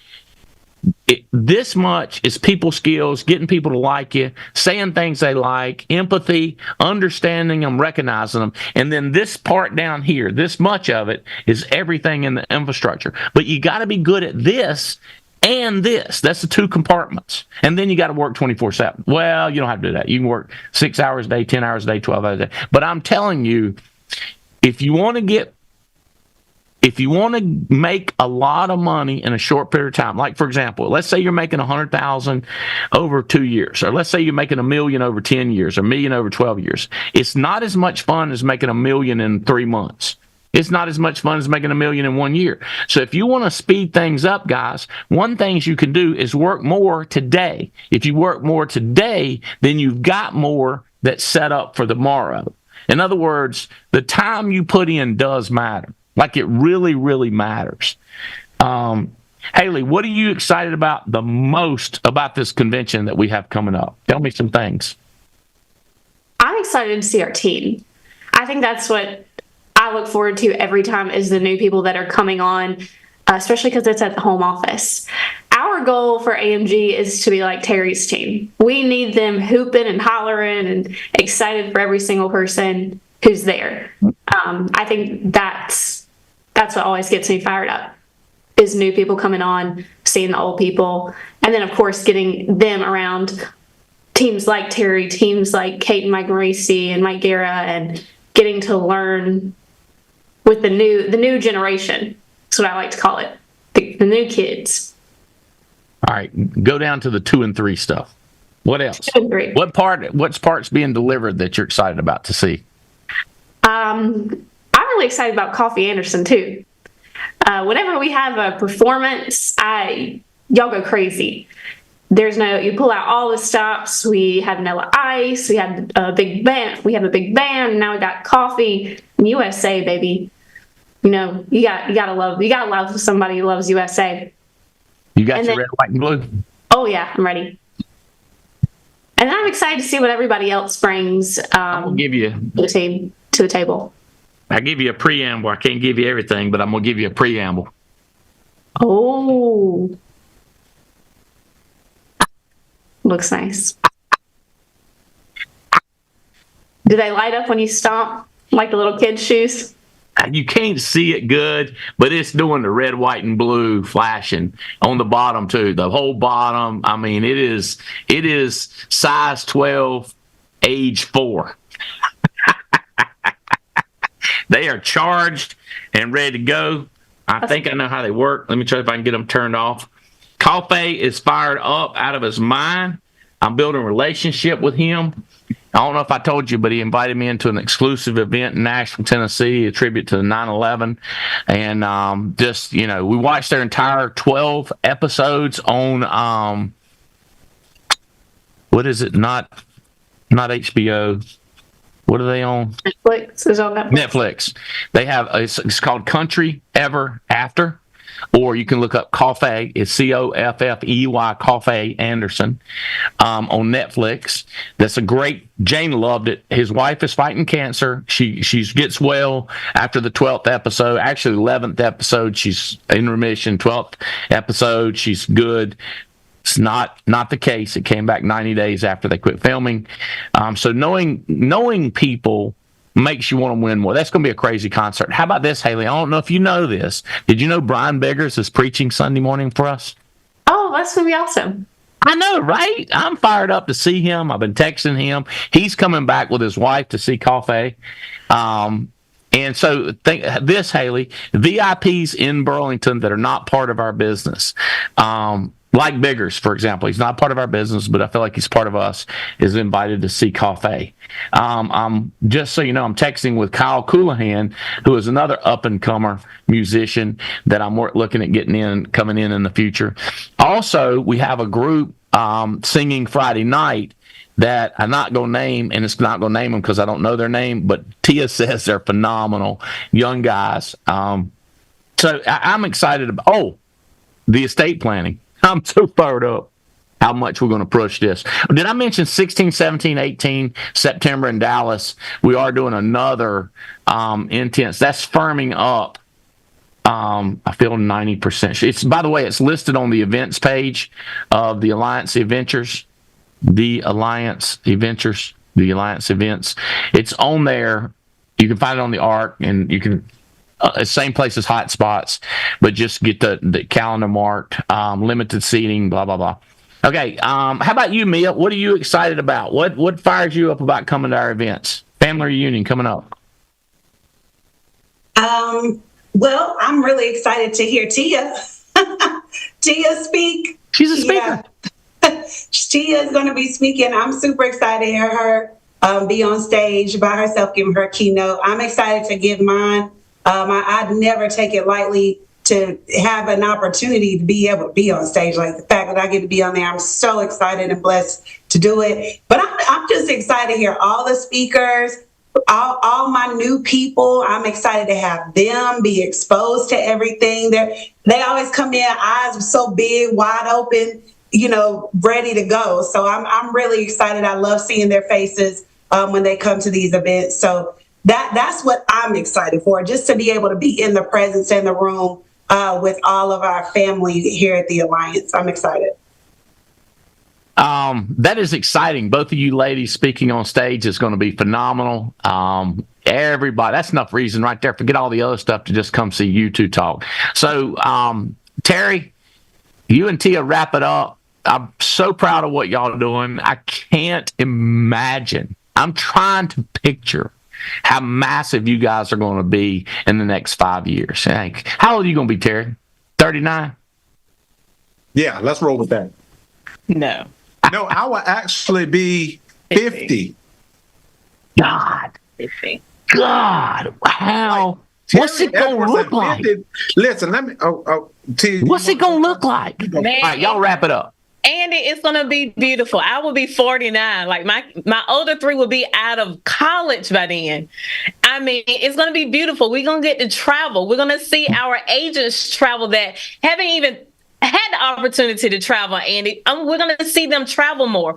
this much is people skills, getting people to like you, saying things they like, empathy, understanding them, recognizing them. And then this part down here, this much of it is everything in the infrastructure. But you got to be good at this and this. That's the 2 compartments. And then you got to work 24/7. Well, you don't have to do that. You can work 6 hours a day, 10 hours a day, 12 hours a day. But I'm telling you, if you want to make a lot of money in a short period of time, like for example, let's say you're making $100,000 over 2 years, or let's say you're making $1 million over 10 years, or $1 million over 12 years. It's not as much fun as making $1 million in 3 months. It's not as much fun as making $1 million in 1 year. So if you want to speed things up, guys, one thing you can do is work more today. If you work more today, then you've got more that's set up for tomorrow. In other words, the time you put in does matter. Like, it really, really matters. Haley, what are you excited about the most about this convention that we have coming up? Tell me some things. I'm excited to see our team. I think that's what I look forward to every time is the new people that are coming on, especially because it's at the home office. Our goal for AMG is to be like Terry's team. We need them hooping and hollering and excited for every single person who's there. I think that's what always gets me fired up, is new people coming on, seeing the old people, and then, of course, getting them around teams like Terry, teams like Kate and Mike Marisi and Mike Guerra, and getting to learn with the new generation. That's what I like to call it, the new kids. All right, go down to the 2 and 3 stuff. What else? 2 and 3. What's parts being delivered that you're excited about to see? I'm really excited about Coffee Anderson too. Whenever we have a performance, y'all go crazy. You pull out all the stops. We have Vanilla Ice. We have a big band. Now we got coffee. USA, baby. You gotta love somebody who loves USA. You got your red, white, and blue? Oh yeah, I'm ready. And I'm excited to see what everybody else brings I'm gonna give you to the table. I give you a preamble. I can't give you everything, but I'm going to give you a preamble. Oh. Looks nice. Do they light up when you stomp like the little kid's shoes? You can't see it good, but it's doing the red, white, and blue flashing on the bottom too. The whole bottom. I mean, it is size 12, age 4. They are charged and ready to go. I think I know how they work. Let me try if I can get them turned off. Coffee is fired up out of his mind. I'm building a relationship with him. I don't know if I told you, but he invited me into an exclusive event in Nashville, Tennessee, a tribute to the 9/11. And just, you know, we watched their entire 12 episodes on, what is it? Not HBO. What are they on? Netflix is on Netflix. They have, it's called Country Ever After. Or you can look up Coffey. It's Coffey, Coffey Anderson, on Netflix. That's a great. Jane loved it. His wife is fighting cancer. She gets well after the 12th episode. Actually, 11th episode, she's in remission. 12th episode, she's good. It's not the case. It came back 90 days after they quit filming. So knowing people makes you want to win more. That's going to be a crazy concert. How about this, Haley? I don't know if you know this. Did you know Brian Biggers is preaching Sunday morning for us? Oh, that's going to be awesome. I know, right? I'm fired up to see him. I've been texting him. He's coming back with his wife to see Coffee. And so think this, Haley, VIPs in Burlington that are not part of our business, like Biggers, for example, he's not part of our business, but I feel like he's part of us, is invited to see Coffee. Just so you know, I'm texting with Kyle Coulahan, who is another up-and-comer musician that I'm looking at coming in the future. Also, we have a group singing Friday night that I'm not going to name, and it's not going to name them because I don't know their name, but Tia says they're phenomenal young guys. So I'm excited about, the estate planning. I'm so fired up how much we're going to push this. Did I mention 16, 17, 18 September in Dallas? We are doing another intense. That's firming up. I feel 90%. It's, by the way, it's listed on the events page of the Alliance Adventures. The Alliance Adventures. It's on there. You can find it on the ARC, and you can. Same place as hotspots, but just get the calendar marked, limited seating, blah, blah, blah. Okay, how about you, Mia? What are you excited about? What fires you up about coming to our events? Family reunion coming up. Well, I'm really excited to hear Tia speak. She's a speaker. Yeah. Tia is going to be speaking. I'm super excited to hear her be on stage by herself, giving her keynote. I'm excited to give mine. I'd never take it lightly to have an opportunity to be able to be on stage. Like the fact that I get to be on there, I'm so excited and blessed to do it. But I'm just excited to hear all the speakers, all my new people. I'm excited to have them be exposed to everything. They always come in, eyes so big, wide open, ready to go. So I'm really excited. I love seeing their faces when they come to these events. So that's what I'm excited for, just to be able to be in the presence in the room with all of our family here at the Alliance. I'm excited. That is exciting. Both of you ladies speaking on stage is going to be phenomenal. Everybody, that's enough reason right there. Forget all the other stuff to just come see you two talk. So, Terry, you and Tia wrap it up. I'm so proud of what y'all are doing. I can't imagine. I'm trying to picture how massive you guys are going to be in the next 5 years. How old are you going to be, Terry? 39? Yeah, let's roll with that. No, I will actually be 50. God. 50. God. How? What's it going to look like? Listen, let me. What's it going to look like? Man, all right, y'all wrap it up. Andy, it's going to be beautiful. I will be 49. Like my older three will be out of college by then. I mean, it's going to be beautiful. We're going to get to travel. We're going to see our agents travel that haven't even had the opportunity to travel, Andy. We're going to see them travel more.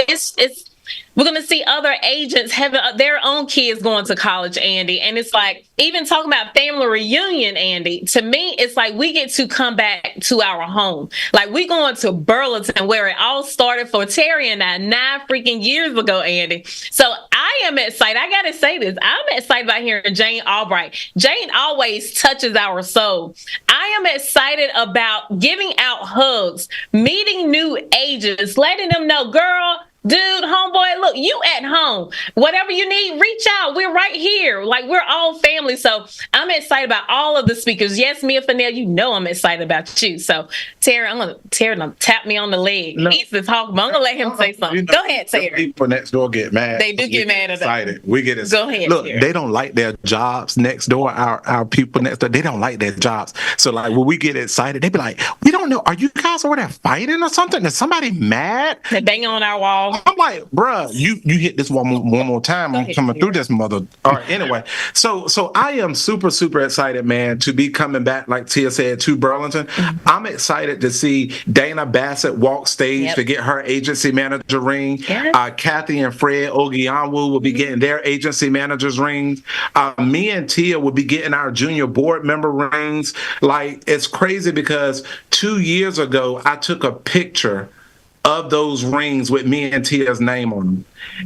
It's we're going to see other agents having their own kids going to college, Andy. And it's like, even talking about family reunion, Andy, to me, it's like we get to come back to our home. Like, we going to Burlington, where it all started for Terry and I 9 freaking years ago, Andy. So I am excited. I got to say this. I'm excited about hearing Jane Albright. Jane always touches our soul. I am excited about giving out hugs, meeting new agents, letting them know, girl, dude, homeboy, look, you at home. Whatever you need, reach out. We're right here. Like, we're all family. So I'm excited about all of the speakers. Yes, Mia Fennell, you know I'm excited about you. So Terry, Terry tap me on the leg. No. He's the talk, but I'm gonna let him say something. Go ahead, Terry. People next door get mad. They do get mad at excited. We get excited. Go ahead. Look, Terry. they don't like their jobs next door. Our people next door, they don't like their jobs. So like when we get excited, they be like, we don't know. Are you guys over there fighting or something? Is somebody mad? They bang on our wall. I'm like, bruh, you hit this one more time. I'm coming through this mother. All right, anyway. So I am super, super excited, man, to be coming back, like Tia said, to Burlington. Mm-hmm. I'm excited to see Dana Bassett walk stage to get her agency manager ring. Yes. Kathy and Fred Ogianwu will be getting their agency managers rings. Me and Tia will be getting our junior board member rings. Like, it's crazy because 2 years ago, I took a picture of those rings with me and Tia's name on them.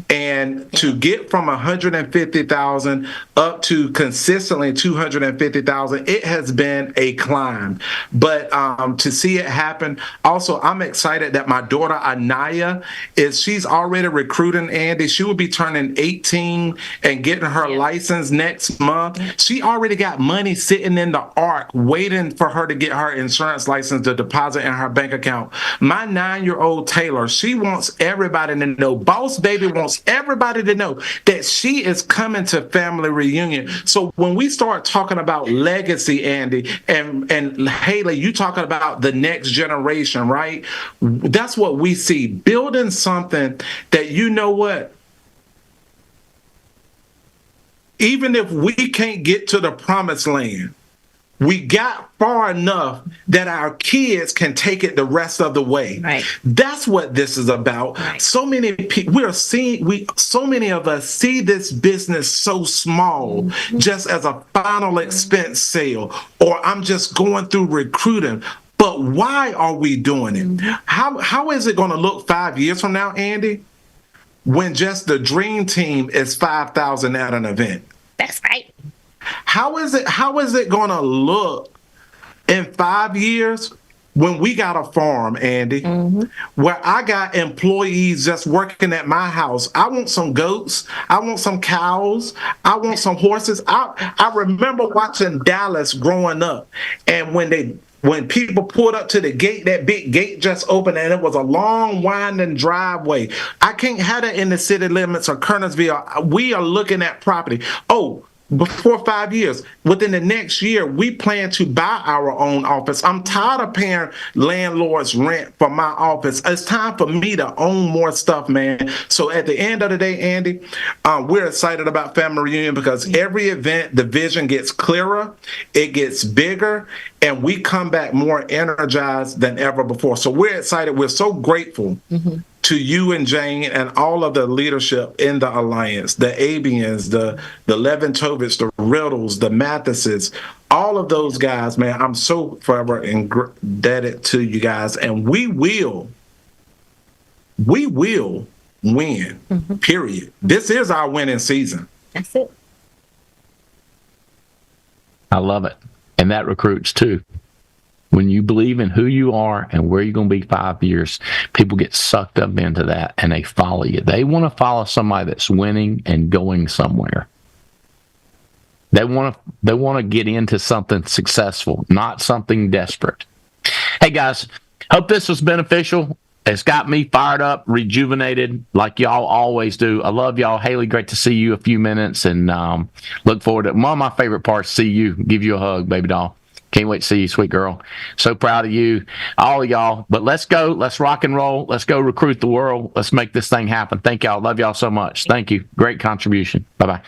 And to get from 150,000 up to consistently 250,000, it has been a climb. But to see it happen, also, I'm excited that my daughter Anaya she's already recruiting, Andy. She will be turning 18 and getting her license next month. She already got money sitting in the ARC waiting for her to get her insurance license to deposit in her bank account. My 9-year-old Taylor, she wants everybody to know, Boss Baby wants everybody to know that she is coming to family reunion. So when we start talking about legacy, Andy, and Haley, you talking about the next generation, right? That's what we see. Building something that, you know what? Even if we can't get to the promised land, we got far enough that our kids can take it the rest of the way. Right. That's what this is about. Right. So many people, so many of us see this business so small, just as a final expense sale, or I'm just going through recruiting. But why are we doing it? How is it going to look 5 years from now, Andy, when just the dream team is 5,000 at an event? That's right. How is it going to look in 5 years when we got a farm, Andy, where I got employees just working at my house? I want some goats. I want some cows. I want some horses. I remember watching Dallas growing up, and when people pulled up to the gate, that big gate just opened and it was a long winding driveway. I can't have that in the city limits of Kernersville. We are looking at property. Before 5 years, within the next year, we plan to buy our own office. I'm tired of paying landlords rent for my office. It's time for me to own more stuff, man. So at the end of the day, Andy, we're excited about Family Reunion because every event, the vision gets clearer, it gets bigger, and we come back more energized than ever before. So we're excited. We're so grateful to you and Jane and all of the leadership in the Alliance, the Abians, the Leventovich, the Riddles, the Mathises, all of those guys, man. I'm so forever indebted to you guys, and we will win, period. This is our winning season. That's it. I love it. And that recruits too. When you believe in who you are and where you're going to be 5 years, people get sucked up into that and they follow you. They want to follow somebody that's winning and going somewhere. They want to get into something successful, not something desperate. Hey guys, hope this was beneficial. It's got me fired up, rejuvenated, like y'all always do. I love y'all. Haley, great to see you a few minutes, and look forward to one of my favorite parts, see you, give you a hug, baby doll. Can't wait to see you, sweet girl. So proud of you, all of y'all. But let's go. Let's rock and roll. Let's go recruit the world. Let's make this thing happen. Thank y'all. Love y'all so much. Thank you. Great contribution. Bye-bye.